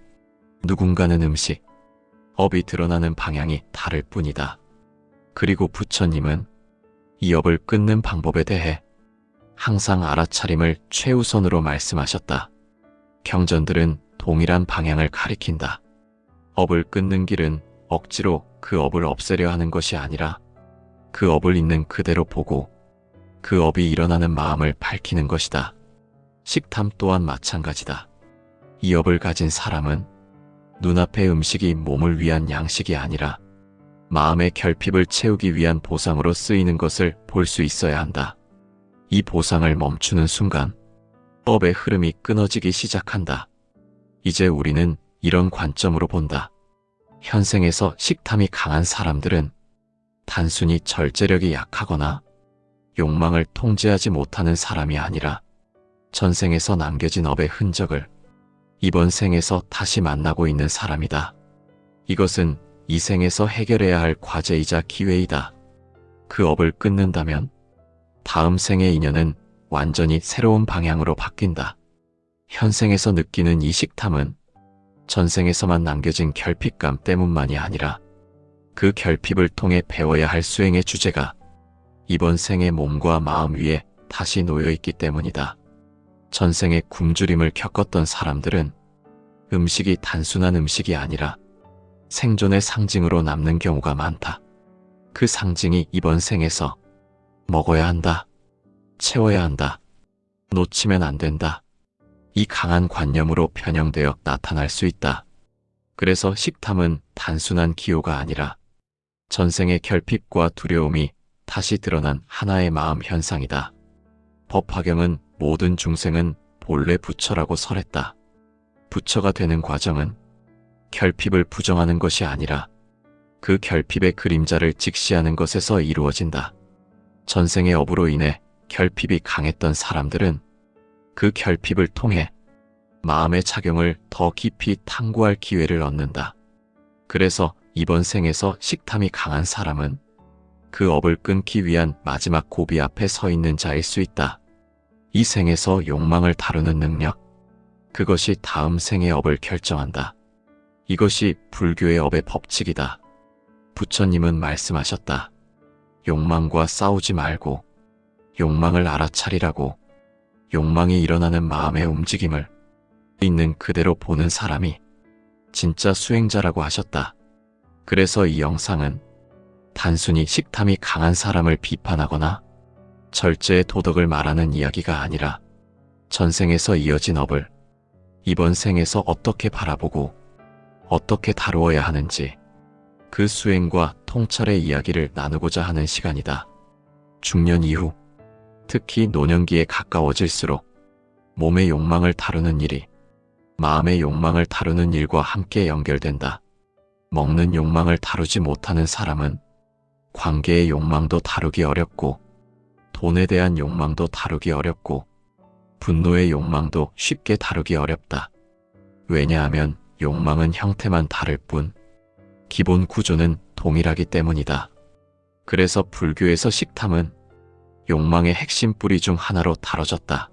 누군가는 음식, 업이 드러나는 방향이 다를 뿐이다. 그리고 부처님은 이 업을 끊는 방법에 대해 항상 알아차림을 최우선으로 말씀하셨다. 경전들은 동일한 방향을 가리킨다. 업을 끊는 길은 억지로 그 업을 없애려 하는 것이 아니라 그 업을 있는 그대로 보고 그 업이 일어나는 마음을 밝히는 것이다. 식탐 또한 마찬가지다. 이 업을 가진 사람은 눈앞의 음식이 몸을 위한 양식이 아니라 마음의 결핍을 채우기 위한 보상으로 쓰이는 것을 볼 수 있어야 한다. 이 보상을 멈추는 순간 업의 흐름이 끊어지기 시작한다. 이제 우리는 이런 관점으로 본다. 현생에서 식탐이 강한 사람들은 단순히 절제력이 약하거나 욕망을 통제하지 못하는 사람이 아니라 전생에서 남겨진 업의 흔적을 이번 생에서 다시 만나고 있는 사람이다. 이것은 이 생에서 해결해야 할 과제이자 기회이다. 그 업을 끊는다면 다음 생의 인연은 완전히 새로운 방향으로 바뀐다. 현생에서 느끼는 이 식탐은 전생에서만 남겨진 결핍감 때문만이 아니라 그 결핍을 통해 배워야 할 수행의 주제가 이번 생의 몸과 마음 위에 다시 놓여 있기 때문이다. 전생에 굶주림을 겪었던 사람들은 음식이 단순한 음식이 아니라 생존의 상징으로 남는 경우가 많다. 그 상징이 이번 생에서 먹어야 한다, 채워야 한다, 놓치면 안 된다. 이 강한 관념으로 편향되어 나타날 수 있다. 그래서 식탐은 단순한 기호가 아니라 전생의 결핍과 두려움이 다시 드러난 하나의 마음 현상이다. 법화경은 모든 중생은 본래 부처라고 설했다. 부처가 되는 과정은 결핍을 부정하는 것이 아니라 그 결핍의 그림자를 직시하는 것에서 이루어진다. 전생의 업으로 인해 결핍이 강했던 사람들은 그 결핍을 통해 마음의 작용을 더 깊이 탐구할 기회를 얻는다. 그래서 이번 생에서 식탐이 강한 사람은 그 업을 끊기 위한 마지막 고비 앞에 서 있는 자일 수 있다. 이 생에서 욕망을 다루는 능력, 그것이 다음 생의 업을 결정한다. 이것이 불교의 업의 법칙이다. 부처님은 말씀하셨다. 욕망과 싸우지 말고 욕망을 알아차리라고. 욕망이 일어나는 마음의 움직임을 있는 그대로 보는 사람이 진짜 수행자라고 하셨다. 그래서 이 영상은 단순히 식탐이 강한 사람을 비판하거나 절제의 도덕을 말하는 이야기가 아니라 전생에서 이어진 업을 이번 생에서 어떻게 바라보고 어떻게 다루어야 하는지 그 수행과 통찰의 이야기를 나누고자 하는 시간이다. 중년 이후, 특히 노년기에 가까워질수록 몸의 욕망을 다루는 일이 마음의 욕망을 다루는 일과 함께 연결된다. 먹는 욕망을 다루지 못하는 사람은 관계의 욕망도 다루기 어렵고 돈에 대한 욕망도 다루기 어렵고 분노의 욕망도 쉽게 다루기 어렵다. 왜냐하면 욕망은 형태만 다를 뿐 기본 구조는 동일하기 때문이다. 그래서 불교에서 식탐은 욕망의 핵심 뿌리 중 하나로 다뤄졌다.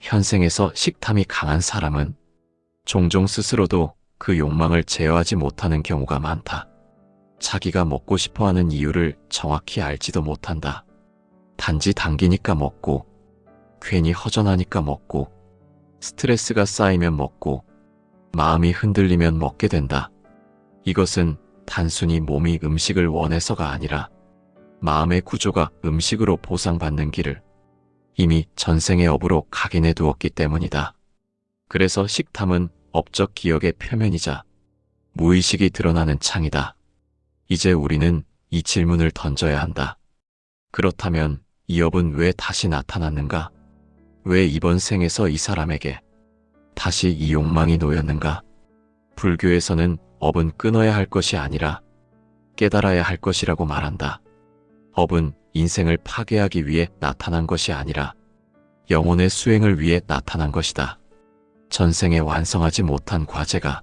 현생에서 식탐이 강한 사람은 종종 스스로도 그 욕망을 제어하지 못하는 경우가 많다. 자기가 먹고 싶어하는 이유를 정확히 알지도 못한다. 단지 당기니까 먹고, 괜히 허전하니까 먹고, 스트레스가 쌓이면 먹고, 마음이 흔들리면 먹게 된다. 이것은 단순히 몸이 음식을 원해서가 아니라 마음의 구조가 음식으로 보상받는 길을 이미 전생의 업으로 각인해 두었기 때문이다. 그래서 식탐은 업적 기억의 표면이자 무의식이 드러나는 창이다. 이제 우리는 이 질문을 던져야 한다. 그렇다면 이 업은 왜 다시 나타났는가? 왜 이번 생에서 이 사람에게 다시 이 욕망이 놓였는가? 불교에서는 업은 끊어야 할 것이 아니라 깨달아야 할 것이라고 말한다. 업은 인생을 파괴하기 위해 나타난 것이 아니라 영혼의 수행을 위해 나타난 것이다. 전생에 완성하지 못한 과제가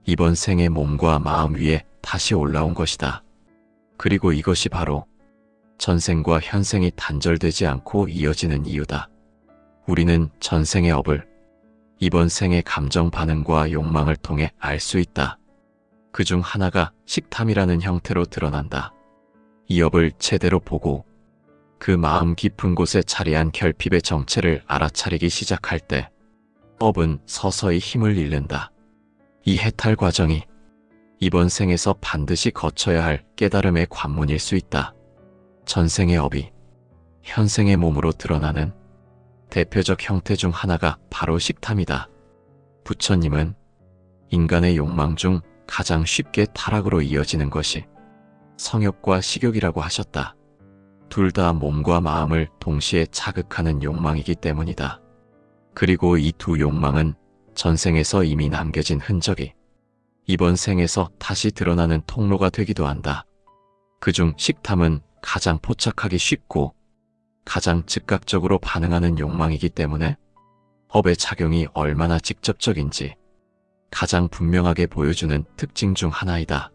이번 생의 몸과 마음 위에 다시 올라온 것이다. 그리고 이것이 바로 전생과 현생이 단절되지 않고 이어지는 이유다. 우리는 전생의 업을 이번 생의 감정 반응과 욕망을 통해 알 수 있다. 그 중 하나가 식탐이라는 형태로 드러난다. 이 업을 제대로 보고 그 마음 깊은 곳에 자리한 결핍의 정체를 알아차리기 시작할 때 업은 서서히 힘을 잃는다. 이 해탈 과정이 이번 생에서 반드시 거쳐야 할 깨달음의 관문일 수 있다. 전생의 업이 현생의 몸으로 드러나는 대표적 형태 중 하나가 바로 식탐이다. 부처님은 인간의 욕망 중 가장 쉽게 타락으로 이어지는 것이 성욕과 식욕이라고 하셨다. 둘 다 몸과 마음을 동시에 자극하는 욕망이기 때문이다. 그리고 이 두 욕망은 전생에서 이미 남겨진 흔적이 이번 생에서 다시 드러나는 통로가 되기도 한다. 그중 식탐은 가장 포착하기 쉽고 가장 즉각적으로 반응하는 욕망이기 때문에 업의 작용이 얼마나 직접적인지 가장 분명하게 보여주는 특징 중 하나이다.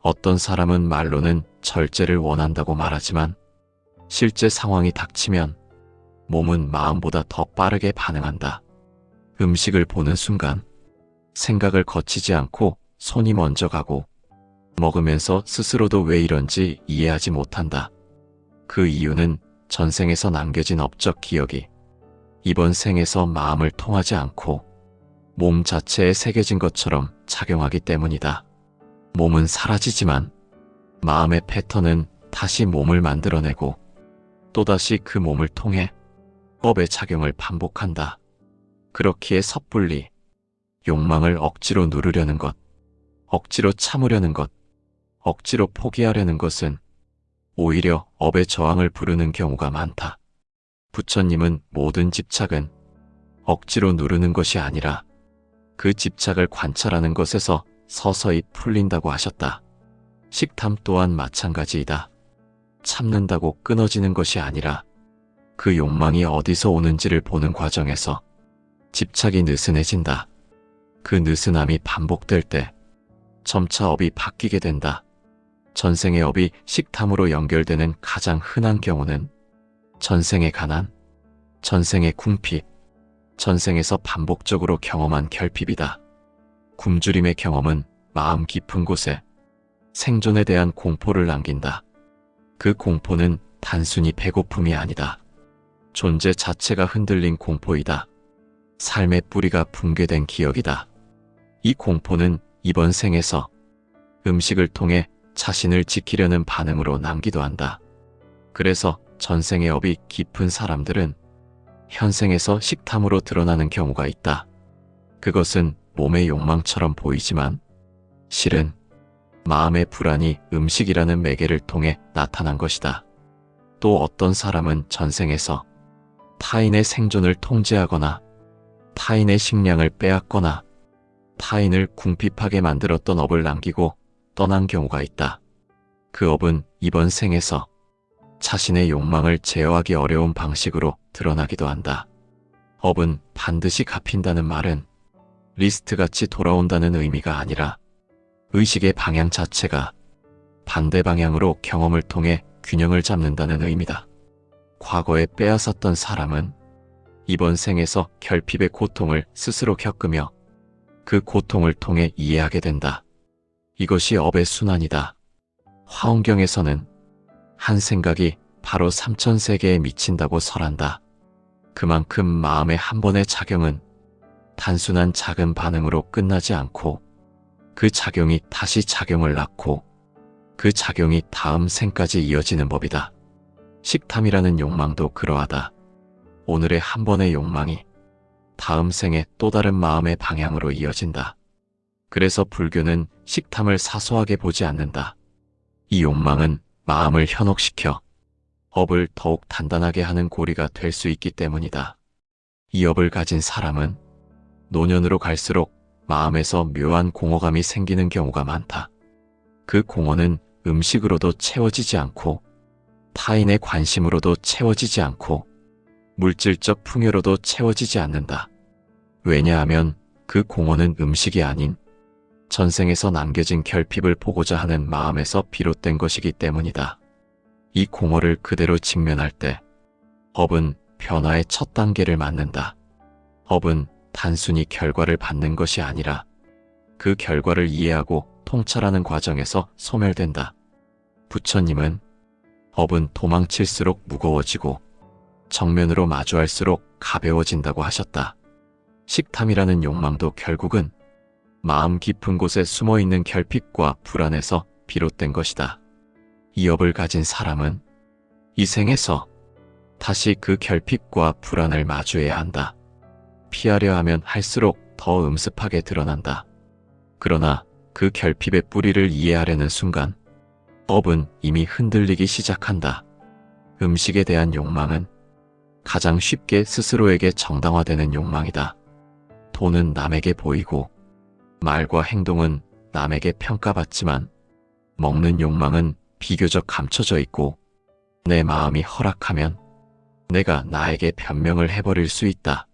어떤 사람은 말로는 절제를 원한다고 말하지만 실제 상황이 닥치면 몸은 마음보다 더 빠르게 반응한다. 음식을 보는 순간 생각을 거치지 않고 손이 먼저 가고 먹으면서 스스로도 왜 이런지 이해하지 못한다. 그 이유는 전생에서 남겨진 업적 기억이 이번 생에서 마음을 통하지 않고 몸 자체에 새겨진 것처럼 작용하기 때문이다. 몸은 사라지지만 마음의 패턴은 다시 몸을 만들어내고 또다시 그 몸을 통해 업의 작용을 반복한다. 그렇기에 섣불리 욕망을 억지로 누르려는 것, 억지로 참으려는 것, 억지로 포기하려는 것은 오히려 업의 저항을 부르는 경우가 많다. 부처님은 모든 집착은 억지로 누르는 것이 아니라 그 집착을 관찰하는 것에서 서서히 풀린다고 하셨다. 식탐 또한 마찬가지이다. 참는다고 끊어지는 것이 아니라 그 욕망이 어디서 오는지를 보는 과정에서 집착이 느슨해진다. 그 느슨함이 반복될 때 점차 업이 바뀌게 된다. 전생의 업이 식탐으로 연결되는 가장 흔한 경우는 전생의 가난, 전생의 궁핍, 전생에서 반복적으로 경험한 결핍이다. 굶주림의 경험은 마음 깊은 곳에 생존에 대한 공포를 남긴다. 그 공포는 단순히 배고픔이 아니다. 존재 자체가 흔들린 공포이다. 삶의 뿌리가 붕괴된 기억이다. 이 공포는 이번 생에서 음식을 통해 자신을 지키려는 반응으로 남기도 한다. 그래서 전생의 업이 깊은 사람들은 현생에서 식탐으로 드러나는 경우가 있다. 그것은 몸의 욕망처럼 보이지만 실은 마음의 불안이 음식이라는 매개를 통해 나타난 것이다. 또 어떤 사람은 전생에서 타인의 생존을 통제하거나 타인의 식량을 빼앗거나 타인을 궁핍하게 만들었던 업을 남기고 떠난 경우가 있다. 그 업은 이번 생에서 자신의 욕망을 제어하기 어려운 방식으로 드러나기도 한다. 업은 반드시 갚힌다는 말은 리스트같이 돌아온다는 의미가 아니라 의식의 방향 자체가 반대 방향으로 경험을 통해 균형을 잡는다는 의미다. 과거에 빼앗았던 사람은 이번 생에서 결핍의 고통을 스스로 겪으며 그 고통을 통해 이해하게 된다. 이것이 업의 순환이다. 화엄경에서는 한 생각이 바로 3000세계에 미친다고 설한다. 그만큼 마음의 한 번의 작용은 단순한 작은 반응으로 끝나지 않고 그 작용이 다시 작용을 낳고 그 작용이 다음 생까지 이어지는 법이다. 식탐이라는 욕망도 그러하다. 오늘의 한 번의 욕망이 다음 생의 또 다른 마음의 방향으로 이어진다. 그래서 불교는 식탐을 사소하게 보지 않는다. 이 욕망은 마음을 현혹시켜 업을 더욱 단단하게 하는 고리가 될 수 있기 때문이다. 이 업을 가진 사람은 노년으로 갈수록 마음에서 묘한 공허감이 생기는 경우가 많다. 그 공허는 음식으로도 채워지지 않고 타인의 관심으로도 채워지지 않고 물질적 풍요로도 채워지지 않는다. 왜냐하면 그 공허는 음식이 아닌 전생에서 남겨진 결핍을 보고자 하는 마음에서 비롯된 것이기 때문이다. 이 공허를 그대로 직면할 때 업은 변화의 첫 단계를 맞는다. 업은 단순히 결과를 받는 것이 아니라 그 결과를 이해하고 통찰하는 과정에서 소멸된다. 부처님은 업은 도망칠수록 무거워지고 정면으로 마주할수록 가벼워진다고 하셨다. 식탐이라는 욕망도 결국은 마음 깊은 곳에 숨어있는 결핍과 불안에서 비롯된 것이다. 이 업을 가진 사람은 이 생에서 다시 그 결핍과 불안을 마주해야 한다. 피하려 하면 할수록 더 음습하게 드러난다. 그러나 그 결핍의 뿌리를 이해하려는 순간 업은 이미 흔들리기 시작한다. 음식에 대한 욕망은 가장 쉽게 스스로에게 정당화되는 욕망이다. 돈은 남에게 보이고 말과 행동은 남에게 평가받지만 먹는 욕망은 비교적 감춰져 있고 내 마음이 허락하면 내가 나에게 변명을 해버릴 수 있다.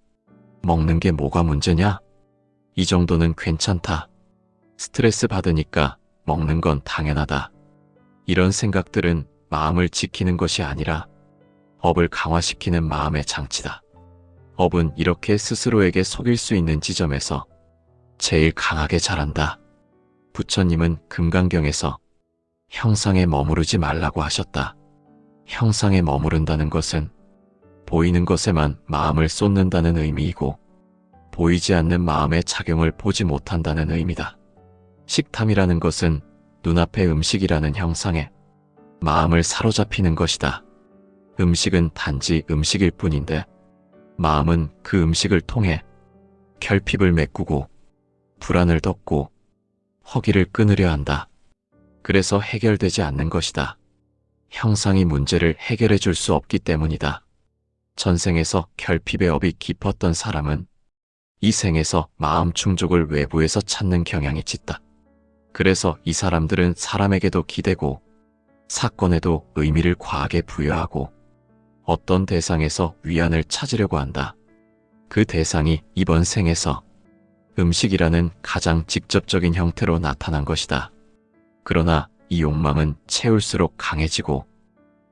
먹는 게 뭐가 문제냐? 이 정도는 괜찮다. 스트레스 받으니까 먹는 건 당연하다. 이런 생각들은 마음을 지키는 것이 아니라 업을 강화시키는 마음의 장치다. 업은 이렇게 스스로에게 속일 수 있는 지점에서 제일 강하게 자란다. 부처님은 금강경에서 형상에 머무르지 말라고 하셨다. 형상에 머무른다는 것은 보이는 것에만 마음을 쏟는다는 의미이고 보이지 않는 마음의 작용을 보지 못한다는 의미다. 식탐이라는 것은 눈앞의 음식이라는 형상에 마음을 사로잡히는 것이다. 음식은 단지 음식일 뿐인데 마음은 그 음식을 통해 결핍을 메꾸고 불안을 덮고 허기를 끊으려 한다. 그래서 해결되지 않는 것이다. 형상이 문제를 해결해 줄 수 없기 때문이다. 전생에서 결핍의 업이 깊었던 사람은 이 생에서 마음 충족을 외부에서 찾는 경향이 짙다. 그래서 이 사람들은 사람에게도 기대고 사건에도 의미를 과하게 부여하고 어떤 대상에서 위안을 찾으려고 한다. 그 대상이 이번 생에서 음식이라는 가장 직접적인 형태로 나타난 것이다. 그러나 이 욕망은 채울수록 강해지고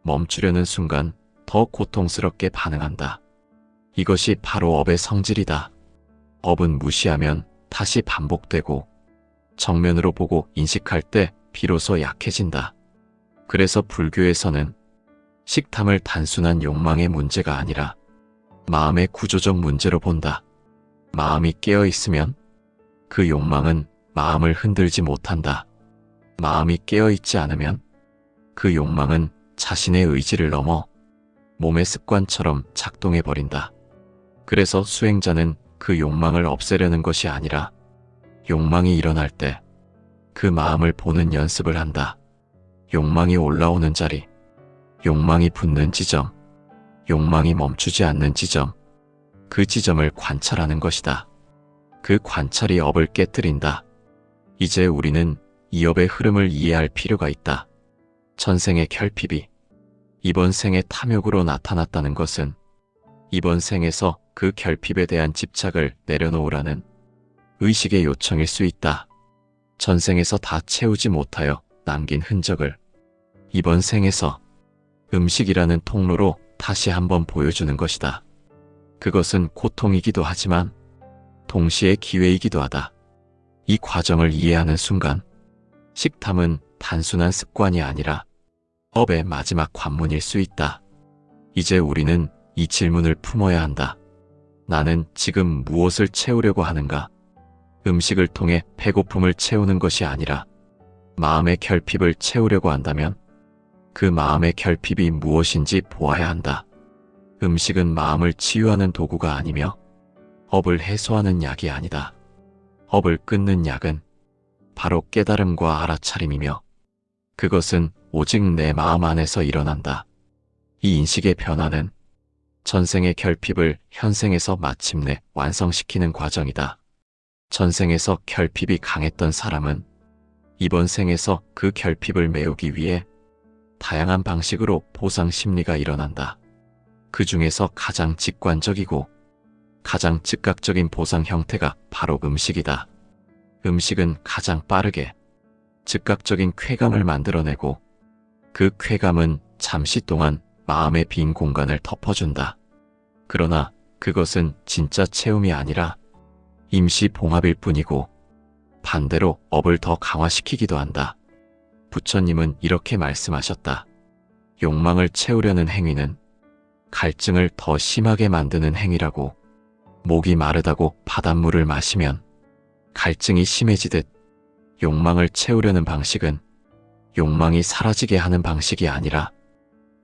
멈추려는 순간 더 고통스럽게 반응한다. 이것이 바로 업의 성질이다. 업은 무시하면 다시 반복되고 정면으로 보고 인식할 때 비로소 약해진다. 그래서 불교에서는 식탐을 단순한 욕망의 문제가 아니라 마음의 구조적 문제로 본다. 마음이 깨어 있으면 그 욕망은 마음을 흔들지 못한다. 마음이 깨어 있지 않으면 그 욕망은 자신의 의지를 넘어 몸의 습관처럼 작동해버린다. 그래서 수행자는 그 욕망을 없애려는 것이 아니라 욕망이 일어날 때 그 마음을 보는 연습을 한다. 욕망이 올라오는 자리, 욕망이 붙는 지점, 욕망이 멈추지 않는 지점, 그 지점을 관찰하는 것이다. 그 관찰이 업을 깨뜨린다. 이제 우리는 이 업의 흐름을 이해할 필요가 있다. 전생의 결핍이 이번 생의 탐욕으로 나타났다는 것은 이번 생에서 그 결핍에 대한 집착을 내려놓으라는 의식의 요청일 수 있다. 전생에서 다 채우지 못하여 남긴 흔적을 이번 생에서 음식이라는 통로로 다시 한번 보여주는 것이다. 그것은 고통이기도 하지만 동시에 기회이기도 하다. 이 과정을 이해하는 순간 식탐은 단순한 습관이 아니라 업의 마지막 관문일 수 있다. 이제 우리는 이 질문을 품어야 한다. 나는 지금 무엇을 채우려고 하는가? 음식을 통해 배고픔을 채우는 것이 아니라 마음의 결핍을 채우려고 한다면 그 마음의 결핍이 무엇인지 보아야 한다. 음식은 마음을 치유하는 도구가 아니며 업을 해소하는 약이 아니다. 업을 끊는 약은 바로 깨달음과 알아차림이며 그것은 오직 내 마음 안에서 일어난다. 이 인식의 변화는 전생의 결핍을 현생에서 마침내 완성시키는 과정이다. 전생에서 결핍이 강했던 사람은 이번 생에서 그 결핍을 메우기 위해 다양한 방식으로 보상 심리가 일어난다. 그 중에서 가장 직관적이고 가장 즉각적인 보상 형태가 바로 음식이다. 음식은 가장 빠르게 즉각적인 쾌감을 만들어내고 그 쾌감은 잠시 동안 마음의 빈 공간을 덮어준다. 그러나 그것은 진짜 채움이 아니라 임시 봉합일 뿐이고 반대로 업을 더 강화시키기도 한다. 부처님은 이렇게 말씀하셨다. 욕망을 채우려는 행위는 갈증을 더 심하게 만드는 행위라고. 목이 마르다고 바닷물을 마시면 갈증이 심해지듯 욕망을 채우려는 방식은 욕망이 사라지게 하는 방식이 아니라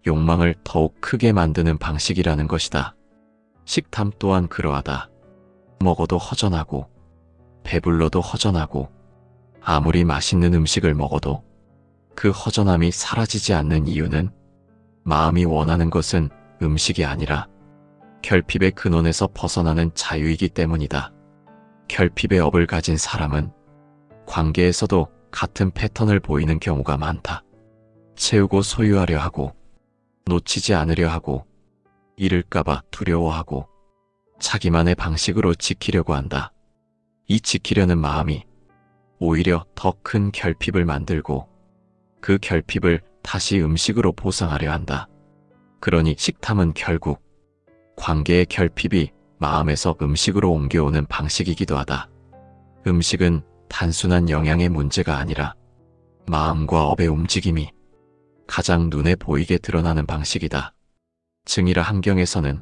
욕망을 더욱 크게 만드는 방식이라는 것이다. 식탐 또한 그러하다. 먹어도 허전하고 배불러도 허전하고 아무리 맛있는 음식을 먹어도 그 허전함이 사라지지 않는 이유는 마음이 원하는 것은 음식이 아니라 결핍의 근원에서 벗어나는 자유이기 때문이다. 결핍의 업을 가진 사람은 관계에서도 같은 패턴을 보이는 경우가 많다. 채우고 소유하려 하고 놓치지 않으려 하고 잃을까봐 두려워하고 자기만의 방식으로 지키려고 한다. 이 지키려는 마음이 오히려 더 큰 결핍을 만들고 그 결핍을 다시 음식으로 보상하려 한다. 그러니 식탐은 결국 관계의 결핍이 마음에서 음식으로 옮겨오는 방식이기도 하다. 음식은 단순한 영양의 문제가 아니라 마음과 업의 움직임이 가장 눈에 보이게 드러나는 방식이다. 증이라 함경에서는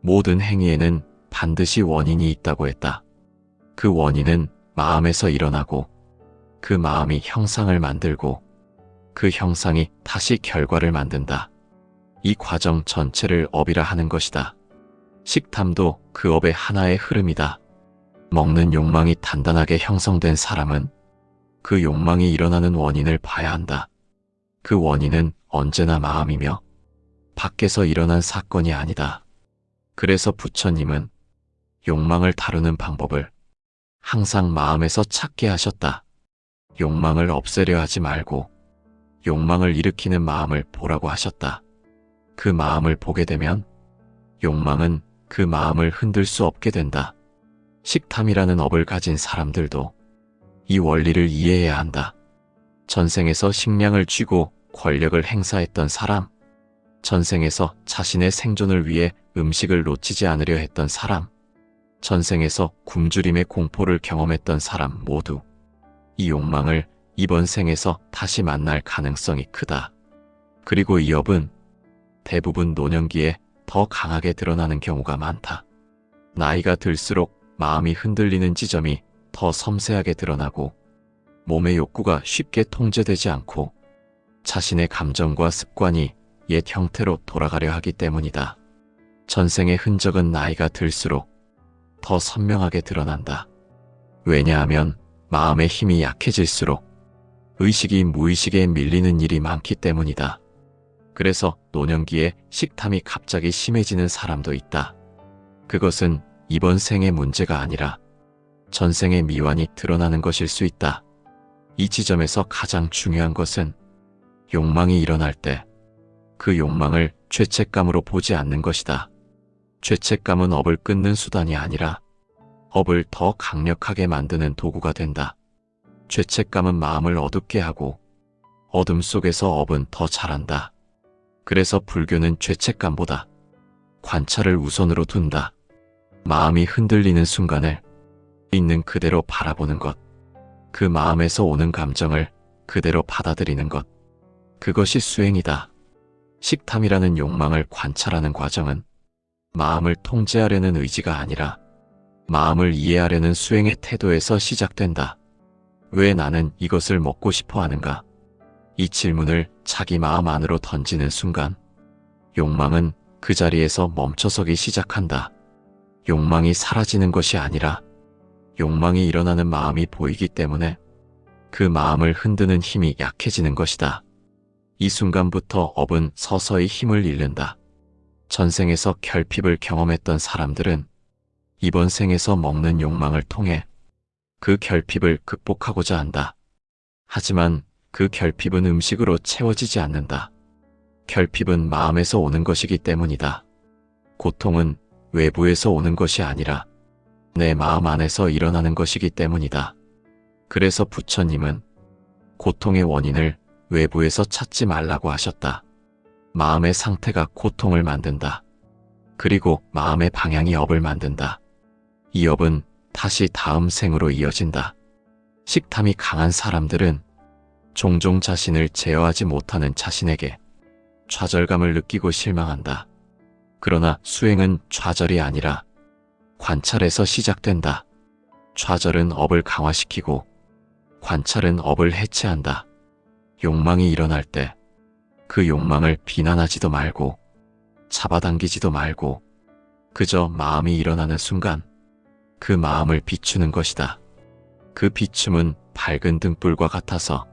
모든 행위에는 반드시 원인이 있다고 했다. 그 원인은 마음에서 일어나고 그 마음이 형상을 만들고 그 형상이 다시 결과를 만든다. 이 과정 전체를 업이라 하는 것이다. 식탐도 그 업의 하나의 흐름이다. 먹는 욕망이 단단하게 형성된 사람은 그 욕망이 일어나는 원인을 봐야 한다. 그 원인은 언제나 마음이며 밖에서 일어난 사건이 아니다. 그래서 부처님은 욕망을 다루는 방법을 항상 마음에서 찾게 하셨다. 욕망을 없애려 하지 말고 욕망을 일으키는 마음을 보라고 하셨다. 그 마음을 보게 되면 욕망은 그 마음을 흔들 수 없게 된다. 식탐이라는 업을 가진 사람들도 이 원리를 이해해야 한다. 전생에서 식량을 쥐고 권력을 행사했던 사람, 전생에서 자신의 생존을 위해 음식을 놓치지 않으려 했던 사람, 전생에서 굶주림의 공포를 경험했던 사람 모두 이 욕망을 이번 생에서 다시 만날 가능성이 크다. 그리고 이 업은 대부분 노년기에 더 강하게 드러나는 경우가 많다. 나이가 들수록 마음이 흔들리는 지점이 더 섬세하게 드러나고 몸의 욕구가 쉽게 통제되지 않고 자신의 감정과 습관이 옛 형태로 돌아가려 하기 때문이다. 전생의 흔적은 나이가 들수록 더 선명하게 드러난다. 왜냐하면 마음의 힘이 약해질수록 의식이 무의식에 밀리는 일이 많기 때문이다. 그래서 노년기에 식탐이 갑자기 심해지는 사람도 있다. 그것은 이번 생의 문제가 아니라 전생의 미완이 드러나는 것일 수 있다. 이 지점에서 가장 중요한 것은 욕망이 일어날 때 그 욕망을 죄책감으로 보지 않는 것이다. 죄책감은 업을 끊는 수단이 아니라 업을 더 강력하게 만드는 도구가 된다. 죄책감은 마음을 어둡게 하고 어둠 속에서 업은 더 자란다. 그래서 불교는 죄책감보다 관찰을 우선으로 둔다. 마음이 흔들리는 순간을 있는 그대로 바라보는 것, 그 마음에서 오는 감정을 그대로 받아들이는 것, 그것이 수행이다. 식탐이라는 욕망을 관찰하는 과정은 마음을 통제하려는 의지가 아니라 마음을 이해하려는 수행의 태도에서 시작된다. 왜 나는 이것을 먹고 싶어 하는가? 이 질문을 자기 마음 안으로 던지는 순간 욕망은 그 자리에서 멈춰서기 시작한다. 욕망이 사라지는 것이 아니라 욕망이 일어나는 마음이 보이기 때문에 그 마음을 흔드는 힘이 약해지는 것이다. 이 순간부터 업은 서서히 힘을 잃는다. 전생에서 결핍을 경험했던 사람들은 이번 생에서 먹는 욕망을 통해 그 결핍을 극복하고자 한다. 하지만 그 결핍은 음식으로 채워지지 않는다. 결핍은 마음에서 오는 것이기 때문이다. 고통은 외부에서 오는 것이 아니라 내 마음 안에서 일어나는 것이기 때문이다. 그래서 부처님은 고통의 원인을 외부에서 찾지 말라고 하셨다. 마음의 상태가 고통을 만든다. 그리고 마음의 방향이 업을 만든다. 이 업은 다시 다음 생으로 이어진다. 식탐이 강한 사람들은 종종 자신을 제어하지 못하는 자신에게 좌절감을 느끼고 실망한다. 그러나 수행은 좌절이 아니라 관찰에서 시작된다. 좌절은 업을 강화시키고 관찰은 업을 해체한다. 욕망이 일어날 때 그 욕망을 비난하지도 말고 잡아당기지도 말고 그저 마음이 일어나는 순간 그 마음을 비추는 것이다. 그 비춤은 밝은 등불과 같아서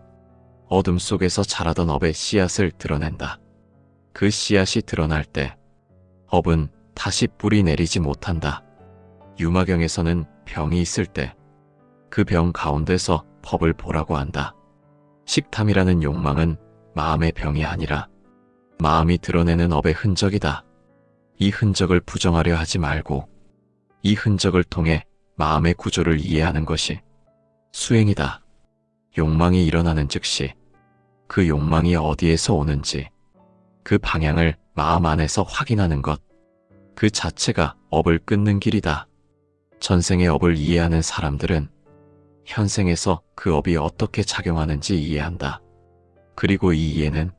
어둠 속에서 자라던 업의 씨앗을 드러낸다. 그 씨앗이 드러날 때 업은 다시 뿌리 내리지 못한다. 유마경에서는 병이 있을 때 그 병 가운데서 법을 보라고 한다. 식탐이라는 욕망은 마음의 병이 아니라 마음이 드러내는 업의 흔적이다. 이 흔적을 부정하려 하지 말고 이 흔적을 통해 마음의 구조를 이해하는 것이 수행이다. 욕망이 일어나는 즉시 그 욕망이 어디에서 오는지 그 방향을 마음 안에서 확인하는 것, 그 자체가 업을 끊는 길이다. 전생의 업을 이해하는 사람들은 현생에서 그 업이 어떻게 작용하는지 이해한다. 그리고 이 이해는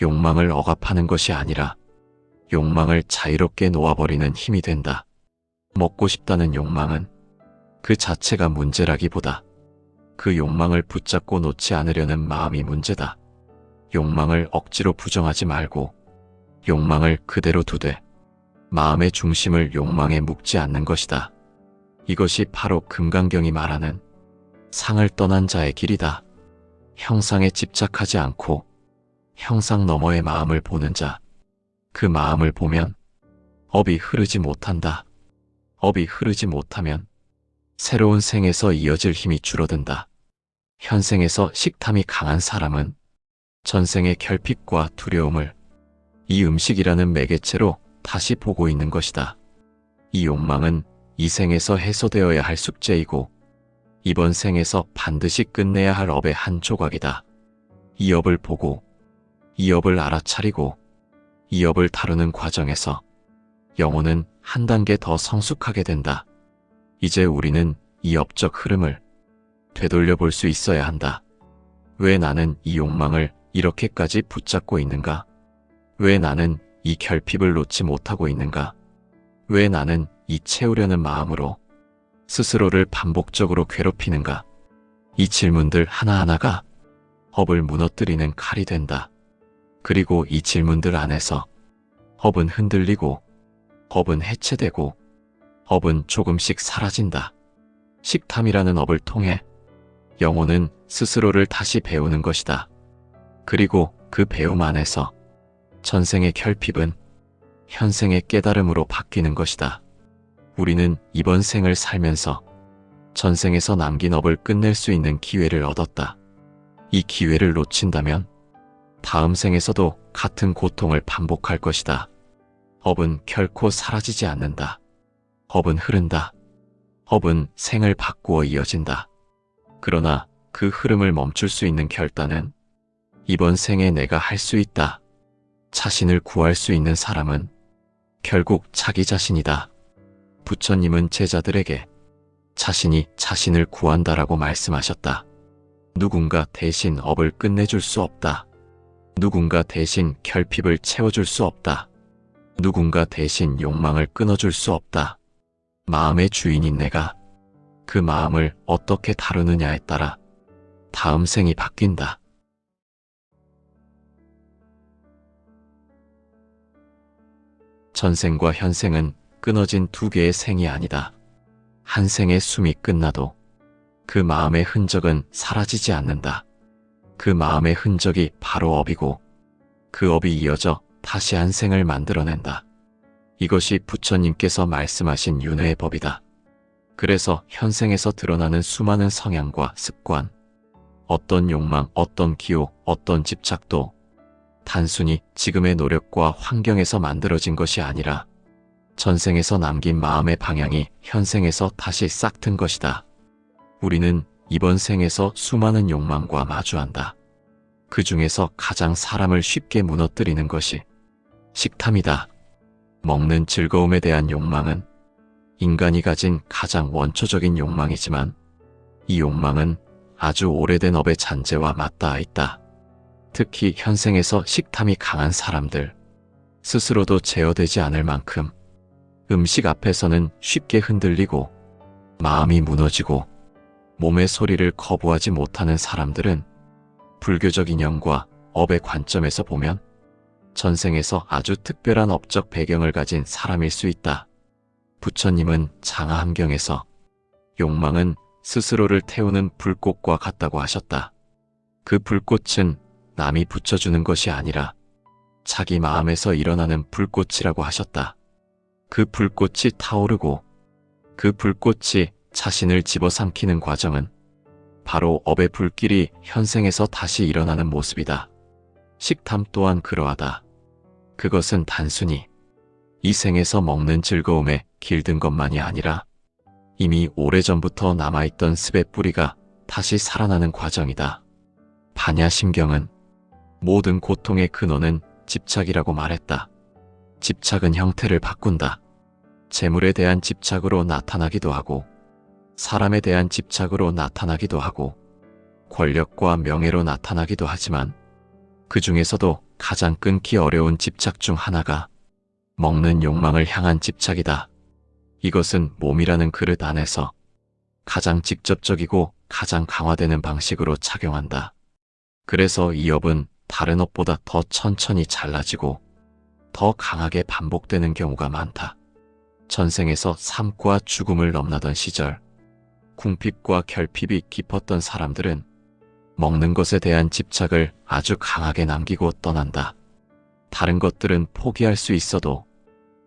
욕망을 억압하는 것이 아니라 욕망을 자유롭게 놓아버리는 힘이 된다. 먹고 싶다는 욕망은 그 자체가 문제라기보다 그 욕망을 붙잡고 놓지 않으려는 마음이 문제다. 욕망을 억지로 부정하지 말고 욕망을 그대로 두되 마음의 중심을 욕망에 묶지 않는 것이다. 이것이 바로 금강경이 말하는 상을 떠난 자의 길이다. 형상에 집착하지 않고 형상 너머의 마음을 보는 자, 그 마음을 보면 업이 흐르지 못한다. 업이 흐르지 못하면 새로운 생에서 이어질 힘이 줄어든다. 현생에서 식탐이 강한 사람은 전생의 결핍과 두려움을 이 음식이라는 매개체로 다시 보고 있는 것이다. 이 욕망은 이 생에서 해소되어야 할 숙제이고 이번 생에서 반드시 끝내야 할 업의 한 조각이다. 이 업을 보고 이 업을 알아차리고 이 업을 다루는 과정에서 영혼은 한 단계 더 성숙하게 된다. 이제 우리는 이 업적 흐름을 되돌려 볼 수 있어야 한다. 왜 나는 이 욕망을 이렇게까지 붙잡고 있는가? 왜 나는 이 결핍을 놓지 못하고 있는가? 왜 나는 이 채우려는 마음으로 스스로를 반복적으로 괴롭히는가? 이 질문들 하나하나가 업을 무너뜨리는 칼이 된다. 그리고 이 질문들 안에서 업은 흔들리고 업은 해체되고 업은 조금씩 사라진다. 식탐이라는 업을 통해 영혼은 스스로를 다시 배우는 것이다. 그리고 그 배움 안에서 전생의 결핍은 현생의 깨달음으로 바뀌는 것이다. 우리는 이번 생을 살면서 전생에서 남긴 업을 끝낼 수 있는 기회를 얻었다. 이 기회를 놓친다면 다음 생에서도 같은 고통을 반복할 것이다. 업은 결코 사라지지 않는다. 업은 흐른다. 업은 생을 바꾸어 이어진다. 그러나 그 흐름을 멈출 수 있는 결단은 이번 생에 내가 할 수 있다. 자신을 구할 수 있는 사람은 결국 자기 자신이다. 부처님은 제자들에게 자신이 자신을 구한다라고 말씀하셨다. 누군가 대신 업을 끝내줄 수 없다. 누군가 대신 결핍을 채워줄 수 없다. 누군가 대신 욕망을 끊어줄 수 없다. 마음의 주인인 내가 그 마음을 어떻게 다루느냐에 따라 다음 생이 바뀐다. 전생과 현생은 끊어진 두 개의 생이 아니다. 한 생의 숨이 끝나도 그 마음의 흔적은 사라지지 않는다. 그 마음의 흔적이 바로 업이고 그 업이 이어져 다시 한 생을 만들어낸다. 이것이 부처님께서 말씀하신 윤회의 법이다. 그래서 현생에서 드러나는 수많은 성향과 습관, 어떤 욕망, 어떤 기호, 어떤 집착도 단순히 지금의 노력과 환경에서 만들어진 것이 아니라 전생에서 남긴 마음의 방향이 현생에서 다시 싹튼 것이다. 우리는 이번 생에서 수많은 욕망과 마주한다. 그 중에서 가장 사람을 쉽게 무너뜨리는 것이 식탐이다. 먹는 즐거움에 대한 욕망은 인간이 가진 가장 원초적인 욕망이지만 이 욕망은 아주 오래된 업의 잔재와 맞닿아 있다. 특히 현생에서 식탐이 강한 사람들, 스스로도 제어되지 않을 만큼 음식 앞에서는 쉽게 흔들리고 마음이 무너지고 몸의 소리를 거부하지 못하는 사람들은 불교적 인연과 업의 관점에서 보면 전생에서 아주 특별한 업적 배경을 가진 사람일 수 있다. 부처님은 장하함경에서 욕망은 스스로를 태우는 불꽃과 같다고 하셨다. 그 불꽃은 남이 붙여주는 것이 아니라 자기 마음에서 일어나는 불꽃이라고 하셨다. 그 불꽃이 타오르고 그 불꽃이 자신을 집어삼키는 과정은 바로 업의 불길이 현생에서 다시 일어나는 모습이다. 식탐 또한 그러하다. 그것은 단순히 이 생에서 먹는 즐거움에 길든 것만이 아니라 이미 오래전부터 남아있던 습의 뿌리가 다시 살아나는 과정이다. 반야심경은 모든 고통의 근원은 집착이라고 말했다. 집착은 형태를 바꾼다. 재물에 대한 집착으로 나타나기도 하고 사람에 대한 집착으로 나타나기도 하고 권력과 명예로 나타나기도 하지만 그 중에서도 가장 끊기 어려운 집착 중 하나가 먹는 욕망을 향한 집착이다. 이것은 몸이라는 그릇 안에서 가장 직접적이고 가장 강화되는 방식으로 작용한다. 그래서 이 업은 다른 업보다 더 천천히 잘라지고 더 강하게 반복되는 경우가 많다. 전생에서 삶과 죽음을 넘나던 시절, 궁핍과 결핍이 깊었던 사람들은 먹는 것에 대한 집착을 아주 강하게 남기고 떠난다. 다른 것들은 포기할 수 있어도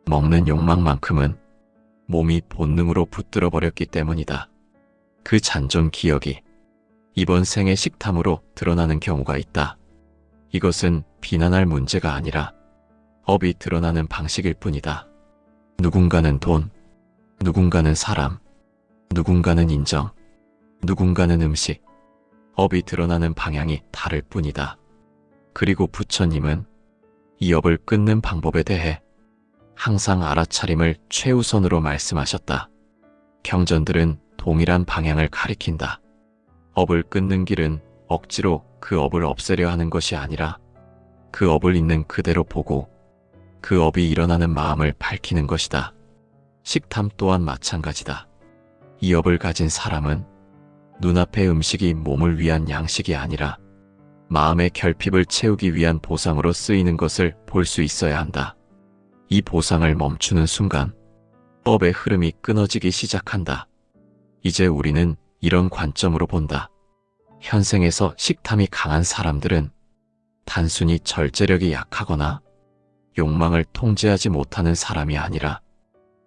먹는 욕망만큼은 몸이 본능으로 붙들어 버렸기 때문이다. 그 잔존 기억이 이번 생의 식탐으로 드러나는 경우가 있다. 이것은 비난할 문제가 아니라 업이 드러나는 방식일 뿐이다. 누군가는 돈, 누군가는 사람, 누군가는 인정, 누군가는 음식, 업이 드러나는 방향이 다를 뿐이다. 그리고 부처님은 이 업을 끊는 방법에 대해 항상 알아차림을 최우선으로 말씀하셨다. 경전들은 동일한 방향을 가리킨다. 업을 끊는 길은 억지로 그 업을 없애려 하는 것이 아니라 그 업을 있는 그대로 보고 그 업이 일어나는 마음을 밝히는 것이다. 식탐 또한 마찬가지다. 이 업을 가진 사람은 눈앞의 음식이 몸을 위한 양식이 아니라 마음의 결핍을 채우기 위한 보상으로 쓰이는 것을 볼 수 있어야 한다. 이 보상을 멈추는 순간 업의 흐름이 끊어지기 시작한다. 이제 우리는 이런 관점으로 본다. 현생에서 식탐이 강한 사람들은 단순히 절제력이 약하거나 욕망을 통제하지 못하는 사람이 아니라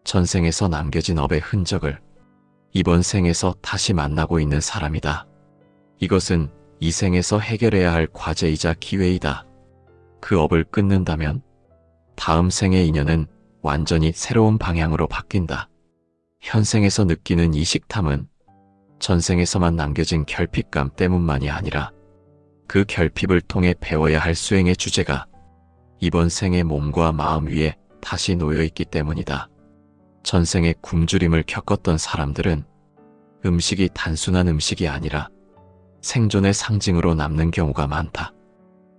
전생에서 남겨진 업의 흔적을 이번 생에서 다시 만나고 있는 사람이다. 이것은 이 생에서 해결해야 할 과제이자 기회이다. 그 업을 끊는다면 다음 생의 인연은 완전히 새로운 방향으로 바뀐다. 현생에서 느끼는 이 식탐은 전생에서만 남겨진 결핍감 때문만이 아니라 그 결핍을 통해 배워야 할 수행의 주제가 이번 생의 몸과 마음 위에 다시 놓여있기 때문이다. 전생에 굶주림을 겪었던 사람들은 음식이 단순한 음식이 아니라 생존의 상징으로 남는 경우가 많다.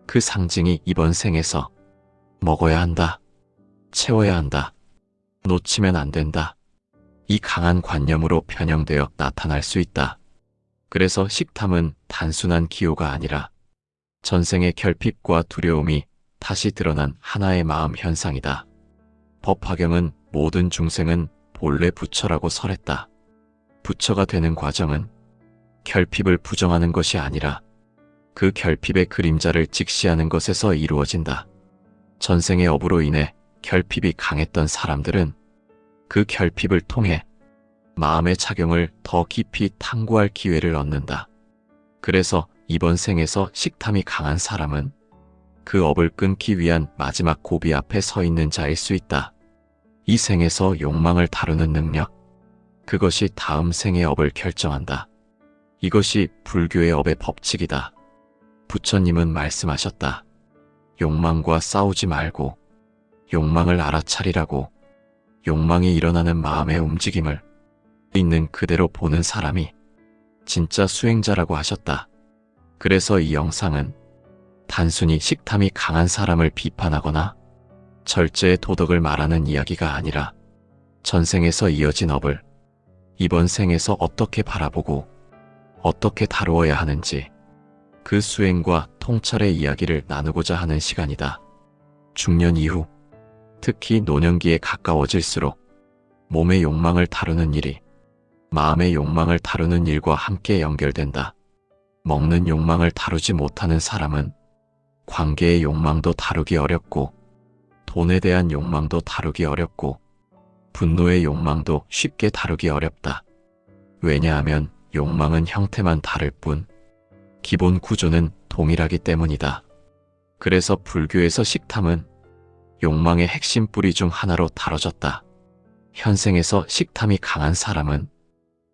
그 상징이 이번 생에서 먹어야 한다. 채워야 한다. 놓치면 안 된다. 이 강한 관념으로 편향되어 나타날 수 있다. 그래서 식탐은 단순한 기호가 아니라 전생의 결핍과 두려움이 다시 드러난 하나의 마음 현상이다. 법화경은 모든 중생은 본래 부처라고 설했다. 부처가 되는 과정은 결핍을 부정하는 것이 아니라 그 결핍의 그림자를 직시하는 것에서 이루어진다. 전생의 업으로 인해 결핍이 강했던 사람들은 그 결핍을 통해 마음의 작용을 더 깊이 탐구할 기회를 얻는다. 그래서 이번 생에서 식탐이 강한 사람은 그 업을 끊기 위한 마지막 고비 앞에 서 있는 자일 수 있다. 이 생에서 욕망을 다루는 능력, 그것이 다음 생의 업을 결정한다. 이것이 불교의 업의 법칙이다. 부처님은 말씀하셨다. 욕망과 싸우지 말고 욕망을 알아차리라고. 욕망이 일어나는 마음의 움직임을 있는 그대로 보는 사람이 진짜 수행자라고 하셨다. 그래서 이 영상은 단순히 식탐이 강한 사람을 비판하거나 절제의 도덕을 말하는 이야기가 아니라 전생에서 이어진 업을 이번 생에서 어떻게 바라보고 어떻게 다루어야 하는지 그 수행과 통찰의 이야기를 나누고자 하는 시간이다. 중년 이후, 특히 노년기에 가까워질수록 몸의 욕망을 다루는 일이 마음의 욕망을 다루는 일과 함께 연결된다. 먹는 욕망을 다루지 못하는 사람은 관계의 욕망도 다루기 어렵고 돈에 대한 욕망도 다루기 어렵고 분노의 욕망도 쉽게 다루기 어렵다. 왜냐하면 욕망은 형태만 다를 뿐 기본 구조는 동일하기 때문이다. 그래서 불교에서 식탐은 욕망의 핵심 뿌리 중 하나로 다뤄졌다. 현생에서 식탐이 강한 사람은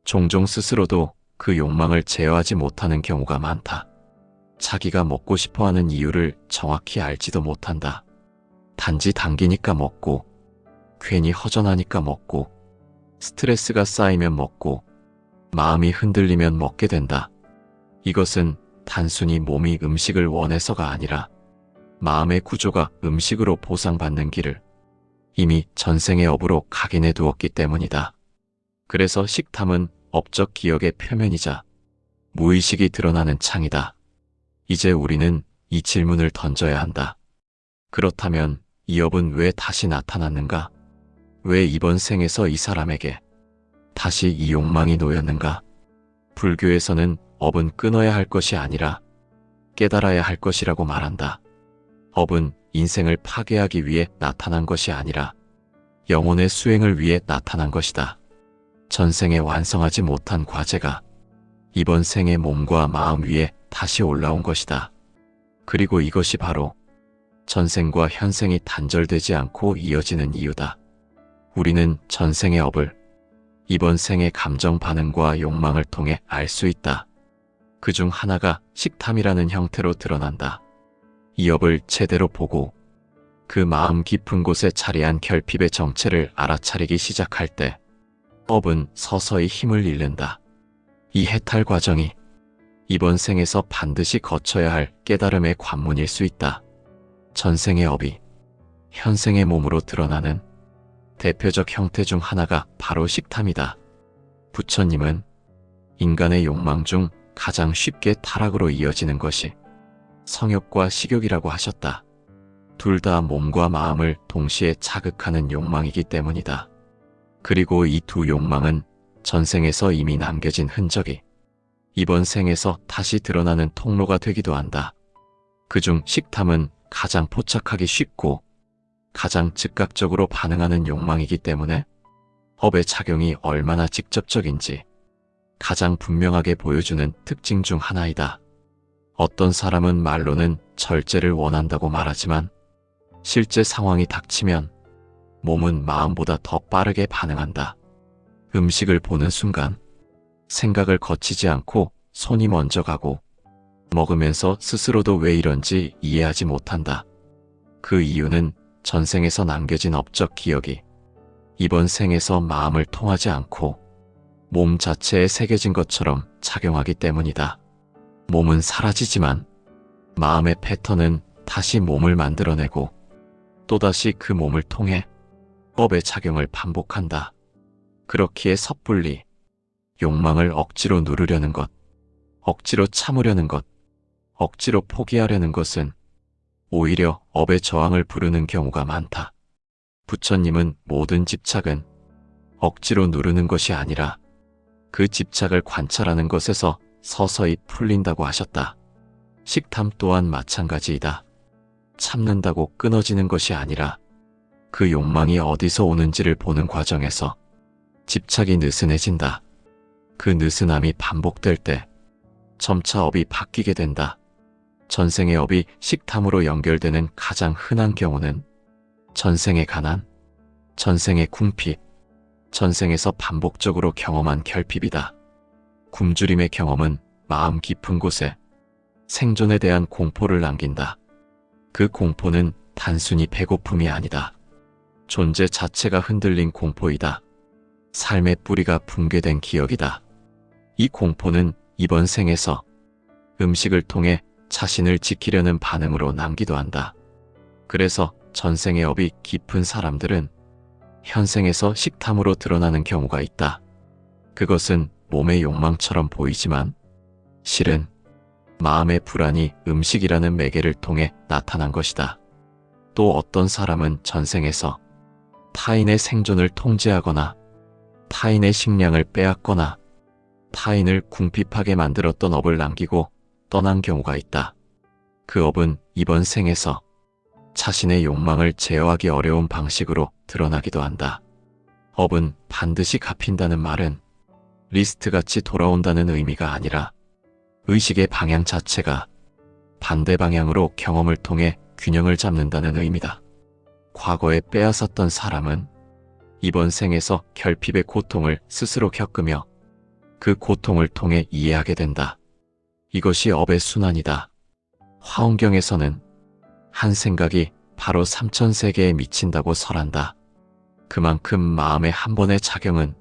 종종 스스로도 그 욕망을 제어하지 못하는 경우가 많다. 자기가 먹고 싶어하는 이유를 정확히 알지도 못한다. 단지 당기니까 먹고, 괜히 허전하니까 먹고, 스트레스가 쌓이면 먹고, 마음이 흔들리면 먹게 된다. 이것은 단순히 몸이 음식을 원해서가 아니라 마음의 구조가 음식으로 보상받는 길을 이미 전생의 업으로 각인해 두었기 때문이다. 그래서 식탐은 업적 기억의 표면이자 무의식이 드러나는 창이다. 이제 우리는 이 질문을 던져야 한다. 그렇다면 이 업은 왜 다시 나타났는가? 왜 이번 생에서 이 사람에게 다시 이 욕망이 놓였는가? 불교에서는 업은 끊어야 할 것이 아니라 깨달아야 할 것이라고 말한다. 업은 인생을 파괴하기 위해 나타난 것이 아니라 영혼의 수행을 위해 나타난 것이다. 전생에 완성하지 못한 과제가 이번 생의 몸과 마음 위에 다시 올라온 것이다. 그리고 이것이 바로 전생과 현생이 단절되지 않고 이어지는 이유다. 우리는 전생의 업을 이번 생의 감정 반응과 욕망을 통해 알 수 있다. 그중 하나가 식탐이라는 형태로 드러난다. 이 업을 제대로 보고 그 마음 깊은 곳에 자리한 결핍의 정체를 알아차리기 시작할 때 업은 서서히 힘을 잃는다. 이 해탈 과정이 이번 생에서 반드시 거쳐야 할 깨달음의 관문일 수 있다. 전생의 업이 현생의 몸으로 드러나는 대표적 형태 중 하나가 바로 식탐이다. 부처님은 인간의 욕망 중 가장 쉽게 타락으로 이어지는 것이 성욕과 식욕이라고 하셨다. 둘 다 몸과 마음을 동시에 자극하는 욕망이기 때문이다. 그리고 이 두 욕망은 전생에서 이미 남겨진 흔적이 이번 생에서 다시 드러나는 통로가 되기도 한다. 그중 식탐은 가장 포착하기 쉽고 가장 즉각적으로 반응하는 욕망이기 때문에 업의 작용이 얼마나 직접적인지 가장 분명하게 보여주는 특징 중 하나이다. 어떤 사람은 말로는 절제를 원한다고 말하지만 실제 상황이 닥치면 몸은 마음보다 더 빠르게 반응한다. 음식을 보는 순간 생각을 거치지 않고 손이 먼저 가고 먹으면서 스스로도 왜 이런지 이해하지 못한다. 그 이유는 전생에서 남겨진 업적 기억이 이번 생에서 마음을 통하지 않고 몸 자체에 새겨진 것처럼 작용하기 때문이다. 몸은 사라지지만 마음의 패턴은 다시 몸을 만들어내고 또다시 그 몸을 통해 업의 작용을 반복한다. 그렇기에 섣불리 욕망을 억지로 누르려는 것, 억지로 참으려는 것, 억지로 포기하려는 것은 오히려 업의 저항을 부르는 경우가 많다. 부처님은 모든 집착은 억지로 누르는 것이 아니라 그 집착을 관찰하는 것에서 서서히 풀린다고 하셨다. 식탐 또한 마찬가지이다. 참는다고 끊어지는 것이 아니라 그 욕망이 어디서 오는지를 보는 과정에서 집착이 느슨해진다. 그 느슨함이 반복될 때 점차 업이 바뀌게 된다. 전생의 업이 식탐으로 연결되는 가장 흔한 경우는 전생의 가난, 전생의 궁핍, 전생에서 반복적으로 경험한 결핍이다. 굶주림의 경험은 마음 깊은 곳에 생존에 대한 공포를 남긴다. 그 공포는 단순히 배고픔이 아니다. 존재 자체가 흔들린 공포이다. 삶의 뿌리가 붕괴된 기억이다. 이 공포는 이번 생에서 음식을 통해 자신을 지키려는 반응으로 남기도 한다. 그래서 전생의 업이 깊은 사람들은 현생에서 식탐으로 드러나는 경우가 있다. 그것은 몸의 욕망처럼 보이지만 실은 마음의 불안이 음식이라는 매개를 통해 나타난 것이다. 또 어떤 사람은 전생에서 타인의 생존을 통제하거나 타인의 식량을 빼앗거나 타인을 궁핍하게 만들었던 업을 남기고 떠난 경우가 있다. 그 업은 이번 생에서 자신의 욕망을 제어하기 어려운 방식으로 드러나기도 한다. 업은 반드시 갚힌다는 말은 리스트같이 돌아온다는 의미가 아니라 의식의 방향 자체가 반대 방향으로 경험을 통해 균형을 잡는다는 의미다. 과거에 빼앗았던 사람은 이번 생에서 결핍의 고통을 스스로 겪으며 그 고통을 통해 이해하게 된다. 이것이 업의 순환이다. 화엄경에서는 한 생각이 바로 3000세계에 미친다고 설한다. 그만큼 마음의 한 번의 작용은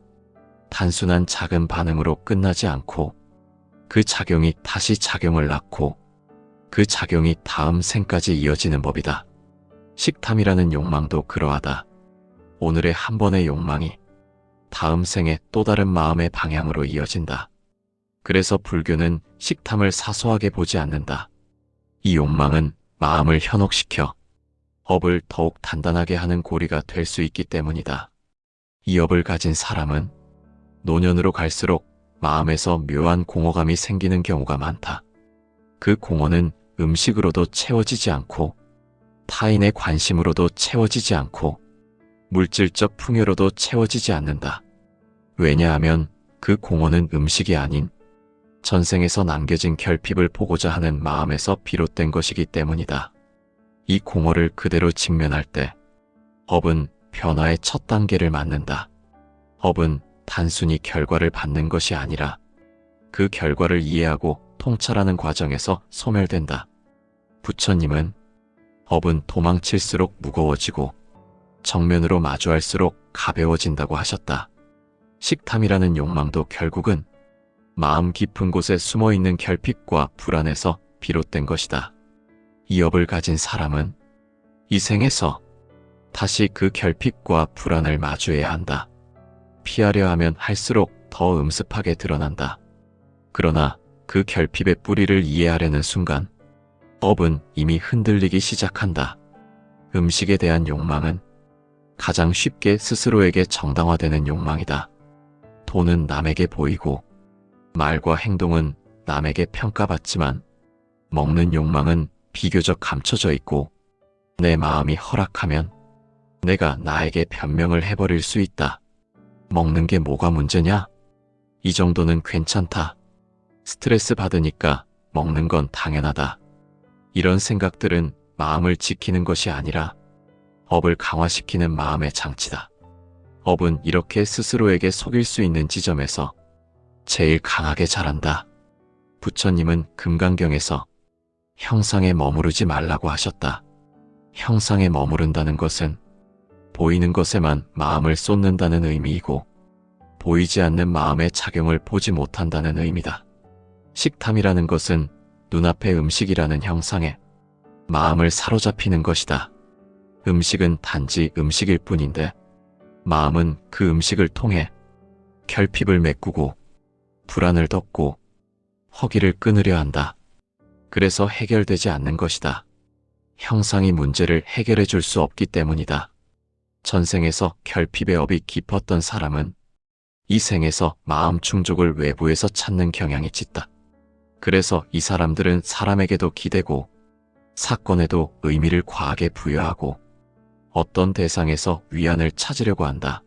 단순한 작은 반응으로 끝나지 않고 그 작용이 다시 작용을 낳고 그 작용이 다음 생까지 이어지는 법이다. 식탐이라는 욕망도 그러하다. 오늘의 한 번의 욕망이 다음 생의 또 다른 마음의 방향으로 이어진다. 그래서 불교는 식탐을 사소하게 보지 않는다. 이 욕망은 마음을 현혹시켜 업을 더욱 단단하게 하는 고리가 될 수 있기 때문이다. 이 업을 가진 사람은 노년으로 갈수록 마음에서 묘한 공허감이 생기는 경우가 많다. 그 공허는 음식으로도 채워지지 않고 타인의 관심으로도 채워지지 않고 물질적 풍요로도 채워지지 않는다. 왜냐하면 그 공허는 음식이 아닌 전생에서 남겨진 결핍을 보고자 하는 마음에서 비롯된 것이기 때문이다. 이 공허를 그대로 직면할 때 업은 변화의 첫 단계를 맞는다. 업은 단순히 결과를 받는 것이 아니라 그 결과를 이해하고 통찰하는 과정에서 소멸된다. 부처님은 업은 도망칠수록 무거워지고 정면으로 마주할수록 가벼워진다고 하셨다. 식탐이라는 욕망도 결국은 마음 깊은 곳에 숨어있는 결핍과 불안에서 비롯된 것이다. 이 업을 가진 사람은 이 생에서 다시 그 결핍과 불안을 마주해야 한다. 피하려 하면 할수록 더 음습하게 드러난다. 그러나 그 결핍의 뿌리를 이해하려는 순간 업은 이미 흔들리기 시작한다. 음식에 대한 욕망은 가장 쉽게 스스로에게 정당화되는 욕망이다. 돈은 남에게 보이고 말과 행동은 남에게 평가받지만 먹는 욕망은 비교적 감춰져 있고 내 마음이 허락하면 내가 나에게 변명을 해버릴 수 있다. 먹는 게 뭐가 문제냐? 이 정도는 괜찮다. 스트레스 받으니까 먹는 건 당연하다. 이런 생각들은 마음을 지키는 것이 아니라 업을 강화시키는 마음의 장치다. 업은 이렇게 스스로에게 속일 수 있는 지점에서 제일 강하게 자란다. 부처님은 금강경에서 형상에 머무르지 말라고 하셨다. 형상에 머무른다는 것은 보이는 것에만 마음을 쏟는다는 의미이고 보이지 않는 마음의 작용을 보지 못한다는 의미다. 식탐이라는 것은 눈앞의 음식이라는 형상에 마음을 사로잡히는 것이다. 음식은 단지 음식일 뿐인데 마음은 그 음식을 통해 결핍을 메꾸고 불안을 덮고 허기를 끊으려 한다. 그래서 해결되지 않는 것이다. 형상이 문제를 해결해 줄 수 없기 때문이다. 전생에서 결핍의 업이 깊었던 사람은 이 생에서 마음 충족을 외부에서 찾는 경향이 짙다. 그래서 이 사람들은 사람에게도 기대고 사건에도 의미를 과하게 부여하고 어떤 대상에서 위안을 찾으려고 한다.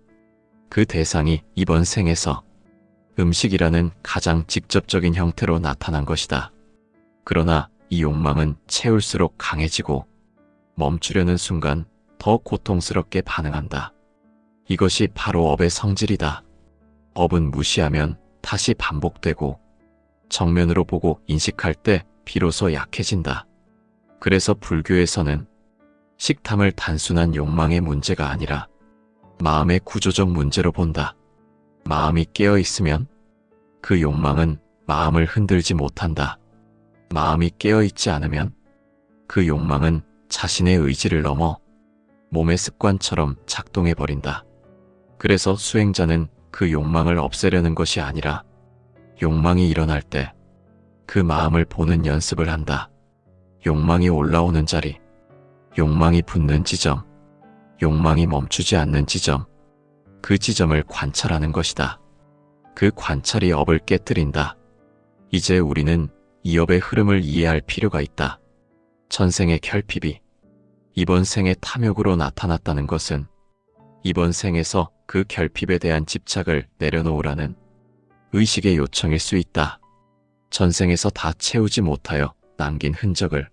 그 대상이 이번 생에서 음식이라는 가장 직접적인 형태로 나타난 것이다. 그러나 이 욕망은 채울수록 강해지고 멈추려는 순간 더 고통스럽게 반응한다. 이것이 바로 업의 성질이다. 업은 무시하면 다시 반복되고 정면으로 보고 인식할 때 비로소 약해진다. 그래서 불교에서는 식탐을 단순한 욕망의 문제가 아니라 마음의 구조적 문제로 본다. 마음이 깨어 있으면 그 욕망은 마음을 흔들지 못한다. 마음이 깨어 있지 않으면 그 욕망은 자신의 의지를 넘어 몸의 습관처럼 작동해 버린다. 그래서 수행자는 그 욕망을 없애려는 것이 아니라 욕망이 일어날 때 그 마음을 보는 연습을 한다. 욕망이 올라오는 자리, 욕망이 붙는 지점, 욕망이 멈추지 않는 지점, 그 지점을 관찰하는 것이다. 그 관찰이 업을 깨뜨린다. 이제 우리는 이 업의 흐름을 이해할 필요가 있다. 전생의 결핍이 이번 생의 탐욕으로 나타났다는 것은 이번 생에서 그 결핍에 대한 집착을 내려놓으라는 의식의 요청일 수 있다. 전생에서 다 채우지 못하여 남긴 흔적을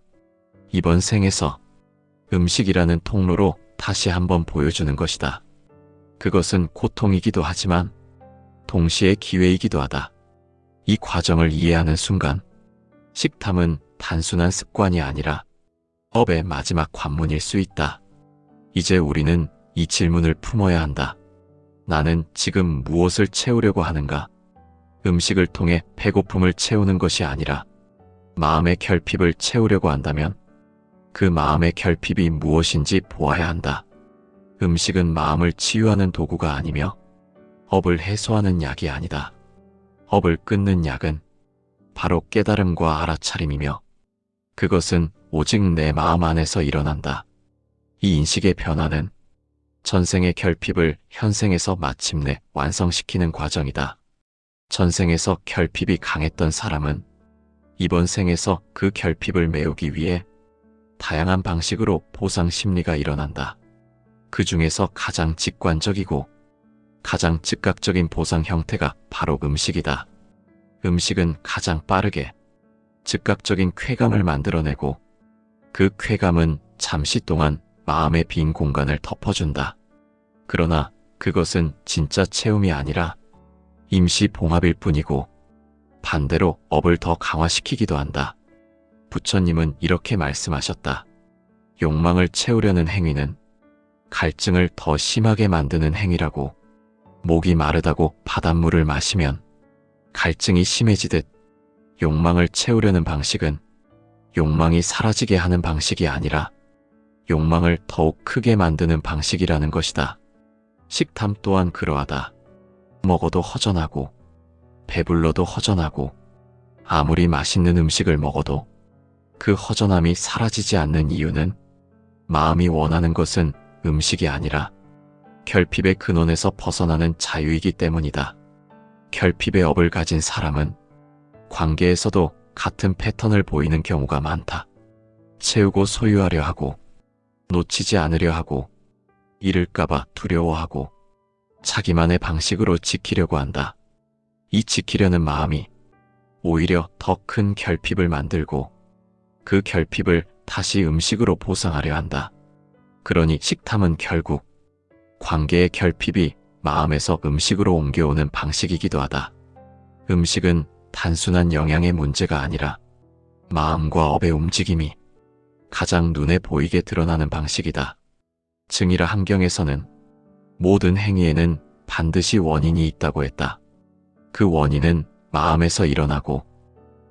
이번 생에서 음식이라는 통로로 다시 한번 보여주는 것이다. 그것은 고통이기도 하지만 동시에 기회이기도 하다. 이 과정을 이해하는 순간 식탐은 단순한 습관이 아니라 업의 마지막 관문일 수 있다. 이제 우리는 이 질문을 품어야 한다. 나는 지금 무엇을 채우려고 하는가? 음식을 통해 배고픔을 채우는 것이 아니라 마음의 결핍을 채우려고 한다면 그 마음의 결핍이 무엇인지 보아야 한다. 음식은 마음을 치유하는 도구가 아니며 업을 해소하는 약이 아니다. 업을 끊는 약은 바로 깨달음과 알아차림이며 그것은 오직 내 마음 안에서 일어난다. 이 인식의 변화는 전생의 결핍을 현생에서 마침내 완성시키는 과정이다. 전생에서 결핍이 강했던 사람은 이번 생에서 그 결핍을 메우기 위해 다양한 방식으로 보상 심리가 일어난다. 그 중에서 가장 직관적이고 가장 즉각적인 보상 형태가 바로 음식이다. 음식은 가장 빠르게 즉각적인 쾌감을 만들어내고 그 쾌감은 잠시 동안 마음의 빈 공간을 덮어준다. 그러나 그것은 진짜 체험이 아니라 임시 봉합일 뿐이고 반대로 업을 더 강화시키기도 한다. 부처님은 이렇게 말씀하셨다. 욕망을 채우려는 행위는 갈증을 더 심하게 만드는 행위라고. 목이 마르다고 바닷물을 마시면 갈증이 심해지듯 욕망을 채우려는 방식은 욕망이 사라지게 하는 방식이 아니라 욕망을 더욱 크게 만드는 방식이라는 것이다. 식탐 또한 그러하다. 먹어도 허전하고 배불러도 허전하고 아무리 맛있는 음식을 먹어도 그 허전함이 사라지지 않는 이유는 마음이 원하는 것은 음식이 아니라 결핍의 근원에서 벗어나는 자유이기 때문이다. 결핍의 업을 가진 사람은 관계에서도 같은 패턴을 보이는 경우가 많다. 채우고 소유하려 하고 놓치지 않으려 하고 잃을까봐 두려워하고 자기만의 방식으로 지키려고 한다. 이 지키려는 마음이 오히려 더 큰 결핍을 만들고 그 결핍을 다시 음식으로 보상하려 한다. 그러니 식탐은 결국 관계의 결핍이 마음에서 음식으로 옮겨오는 방식이기도 하다. 음식은 단순한 영양의 문제가 아니라 마음과 업의 움직임이 가장 눈에 보이게 드러나는 방식이다. 증이라 함경에서는 모든 행위에는 반드시 원인이 있다고 했다. 그 원인은 마음에서 일어나고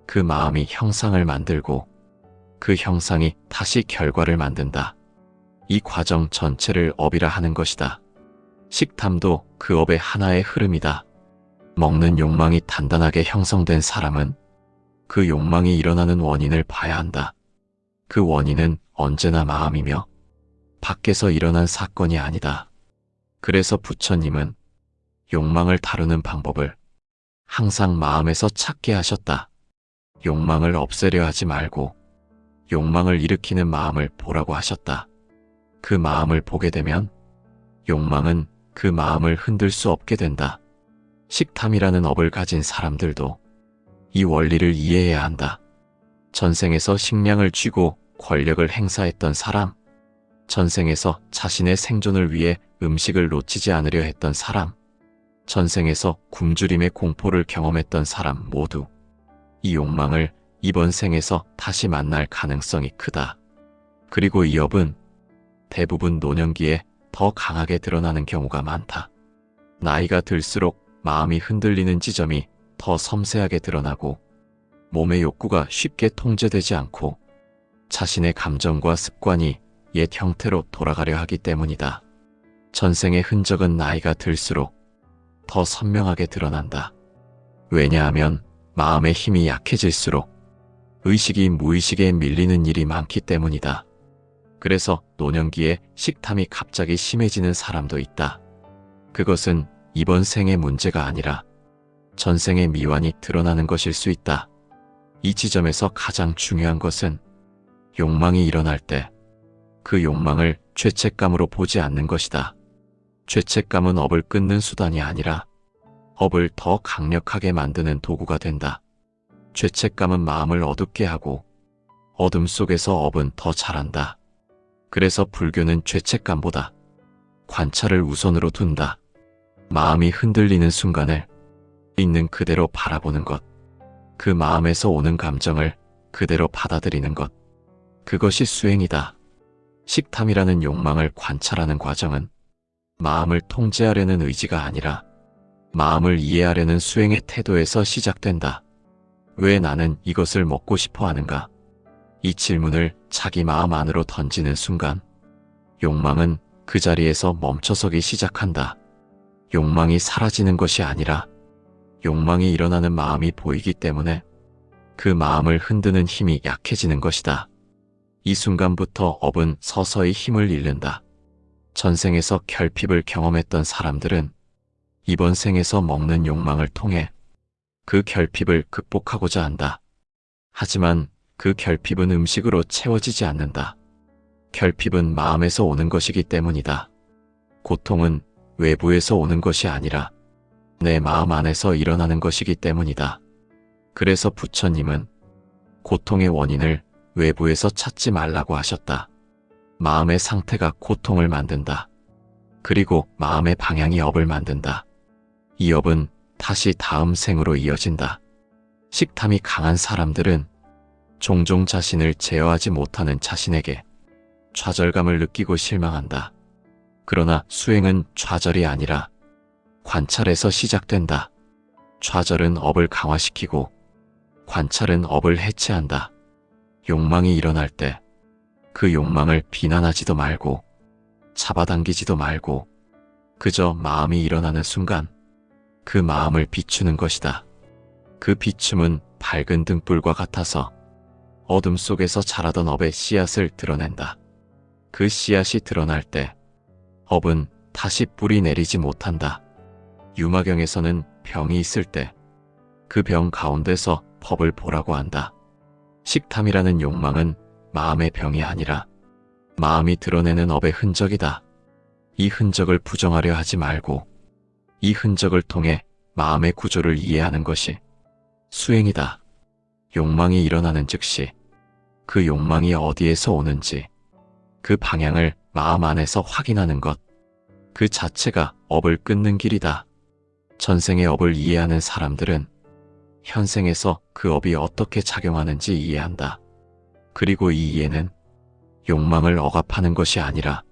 그 마음이 형상을 만들고 그 형상이 다시 결과를 만든다. 이 과정 전체를 업이라 하는 것이다. 식탐도 그 업의 하나의 흐름이다. 먹는 욕망이 단단하게 형성된 사람은 그 욕망이 일어나는 원인을 봐야 한다. 그 원인은 언제나 마음이며 밖에서 일어난 사건이 아니다. 그래서 부처님은 욕망을 다루는 방법을 항상 마음에서 찾게 하셨다. 욕망을 없애려 하지 말고 욕망을 일으키는 마음을 보라고 하셨다. 그 마음을 보게 되면 욕망은 그 마음을 흔들 수 없게 된다. 식탐이라는 업을 가진 사람들도 이 원리를 이해해야 한다. 전생에서 식량을 쥐고 권력을 행사했던 사람, 전생에서 자신의 생존을 위해 음식을 놓치지 않으려 했던 사람, 전생에서 굶주림의 공포를 경험했던 사람 모두 이 욕망을 이번 생에서 다시 만날 가능성이 크다. 그리고 이 업은 대부분 노년기에 더 강하게 드러나는 경우가 많다. 나이가 들수록 마음이 흔들리는 지점이 더 섬세하게 드러나고 몸의 욕구가 쉽게 통제되지 않고 자신의 감정과 습관이 옛 형태로 돌아가려 하기 때문이다. 전생의 흔적은 나이가 들수록 더 선명하게 드러난다. 왜냐하면 마음의 힘이 약해질수록 의식이 무의식에 밀리는 일이 많기 때문이다. 그래서 노년기에 식탐이 갑자기 심해지는 사람도 있다. 그것은 이번 생의 문제가 아니라 전생의 미완이 드러나는 것일 수 있다. 이 지점에서 가장 중요한 것은 욕망이 일어날 때 그 욕망을 죄책감으로 보지 않는 것이다. 죄책감은 업을 끊는 수단이 아니라 업을 더 강력하게 만드는 도구가 된다. 죄책감은 마음을 어둡게 하고 어둠 속에서 업은 더 자란다. 그래서 불교는 죄책감보다 관찰을 우선으로 둔다. 마음이 흔들리는 순간을 있는 그대로 바라보는 것, 그 마음에서 오는 감정을 그대로 받아들이는 것, 그것이 수행이다. 식탐이라는 욕망을 관찰하는 과정은 마음을 통제하려는 의지가 아니라 마음을 이해하려는 수행의 태도에서 시작된다. 왜 나는 이것을 먹고 싶어 하는가? 이 질문을 자기 마음 안으로 던지는 순간 욕망은 그 자리에서 멈춰서기 시작한다. 욕망이 사라지는 것이 아니라 욕망이 일어나는 마음이 보이기 때문에 그 마음을 흔드는 힘이 약해지는 것이다. 이 순간부터 업은 서서히 힘을 잃는다. 전생에서 결핍을 경험했던 사람들은 이번 생에서 먹는 욕망을 통해 그 결핍을 극복하고자 한다. 하지만 그 결핍은 음식으로 채워지지 않는다. 결핍은 마음에서 오는 것이기 때문이다. 고통은 외부에서 오는 것이 아니라 내 마음 안에서 일어나는 것이기 때문이다. 그래서 부처님은 고통의 원인을 외부에서 찾지 말라고 하셨다. 마음의 상태가 고통을 만든다. 그리고 마음의 방향이 업을 만든다. 이 업은 다시 다음 생으로 이어진다. 식탐이 강한 사람들은 종종 자신을 제어하지 못하는 자신에게 좌절감을 느끼고 실망한다. 그러나 수행은 좌절이 아니라 관찰에서 시작된다. 좌절은 업을 강화시키고 관찰은 업을 해체한다. 욕망이 일어날 때 그 욕망을 비난하지도 말고 잡아당기지도 말고 그저 마음이 일어나는 순간 그 마음을 비추는 것이다. 그 비춤은 밝은 등불과 같아서 어둠 속에서 자라던 업의 씨앗을 드러낸다. 그 씨앗이 드러날 때 업은 다시 뿌리 내리지 못한다. 유마경에서는 병이 있을 때 그 병 가운데서 법을 보라고 한다. 식탐이라는 욕망은 마음의 병이 아니라 마음이 드러내는 업의 흔적이다. 이 흔적을 부정하려 하지 말고 이 흔적을 통해 마음의 구조를 이해하는 것이 수행이다. 욕망이 일어나는 즉시 그 욕망이 어디에서 오는지 그 방향을 마음 안에서 확인하는 것, 그 자체가 업을 끊는 길이다. 전생의 업을 이해하는 사람들은 현생에서 그 업이 어떻게 작용하는지 이해한다. 그리고 이 이해는 욕망을 억압하는 것이 아니라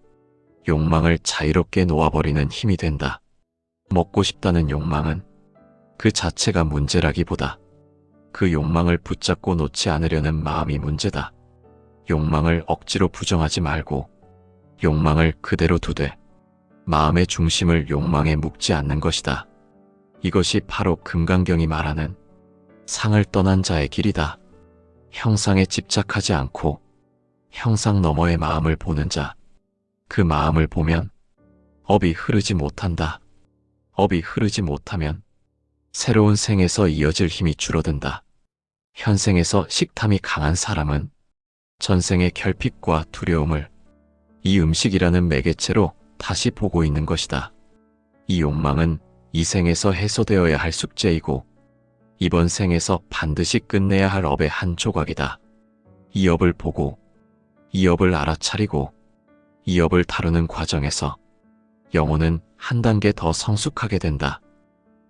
욕망을 자유롭게 놓아버리는 힘이 된다. 먹고 싶다는 욕망은 그 자체가 문제라기보다 그 욕망을 붙잡고 놓지 않으려는 마음이 문제다. 욕망을 억지로 부정하지 말고 욕망을 그대로 두되 마음의 중심을 욕망에 묶지 않는 것이다. 이것이 바로 금강경이 말하는 상을 떠난 자의 길이다. 형상에 집착하지 않고 형상 너머의 마음을 보는 자, 그 마음을 보면 업이 흐르지 못한다. 업이 흐르지 못하면 새로운 생에서 이어질 힘이 줄어든다. 현생에서 식탐이 강한 사람은 전생의 결핍과 두려움을 이 음식이라는 매개체로 다시 보고 있는 것이다. 이 욕망은 이 생에서 해소되어야 할 숙제이고 이번 생에서 반드시 끝내야 할 업의 한 조각이다. 이 업을 보고 이 업을 알아차리고 이 업을 다루는 과정에서 영혼은 한 단계 더 성숙하게 된다.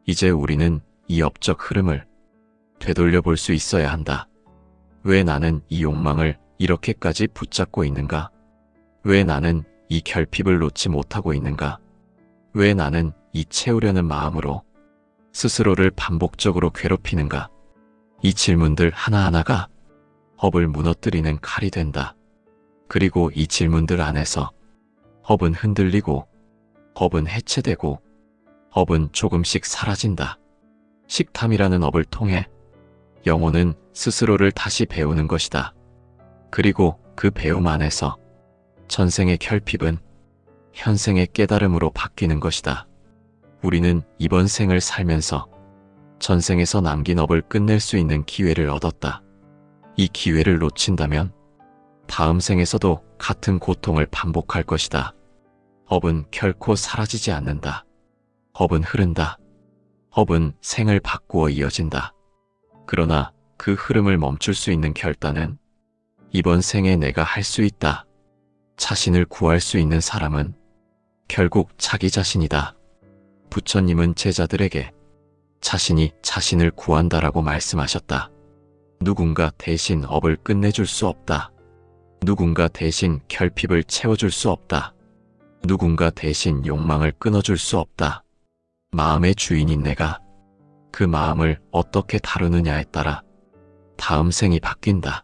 이제 우리는 이 업적 흐름을 되돌려 볼 수 있어야 한다. 왜 나는 이 욕망을 이렇게까지 붙잡고 있는가? 왜 나는 이 결핍을 놓지 못하고 있는가? 왜 나는 이 채우려는 마음으로 스스로를 반복적으로 괴롭히는가? 이 질문들 하나하나가 업을 무너뜨리는 칼이 된다. 그리고 이 질문들 안에서 업은 흔들리고, 업은 해체되고, 업은 조금씩 사라진다. 식탐이라는 업을 통해 영혼은 스스로를 다시 배우는 것이다. 그리고 그 배움 안에서 전생의 결핍은 현생의 깨달음으로 바뀌는 것이다. 우리는 이번 생을 살면서 전생에서 남긴 업을 끝낼 수 있는 기회를 얻었다. 이 기회를 놓친다면 다음 생에서도 같은 고통을 반복할 것이다. 업은 결코 사라지지 않는다. 업은 흐른다. 업은 생을 바꾸어 이어진다. 그러나 그 흐름을 멈출 수 있는 결단은 이번 생에 내가 할 수 있다. 자신을 구할 수 있는 사람은 결국 자기 자신이다. 부처님은 제자들에게 자신이 자신을 구한다라고 말씀하셨다. 누군가 대신 업을 끝내줄 수 없다. 누군가 대신 결핍을 채워줄 수 없다. 누군가 대신 욕망을 끊어줄 수 없다. 마음의 주인인 내가 그 마음을 어떻게 다루느냐에 따라 다음 생이 바뀐다.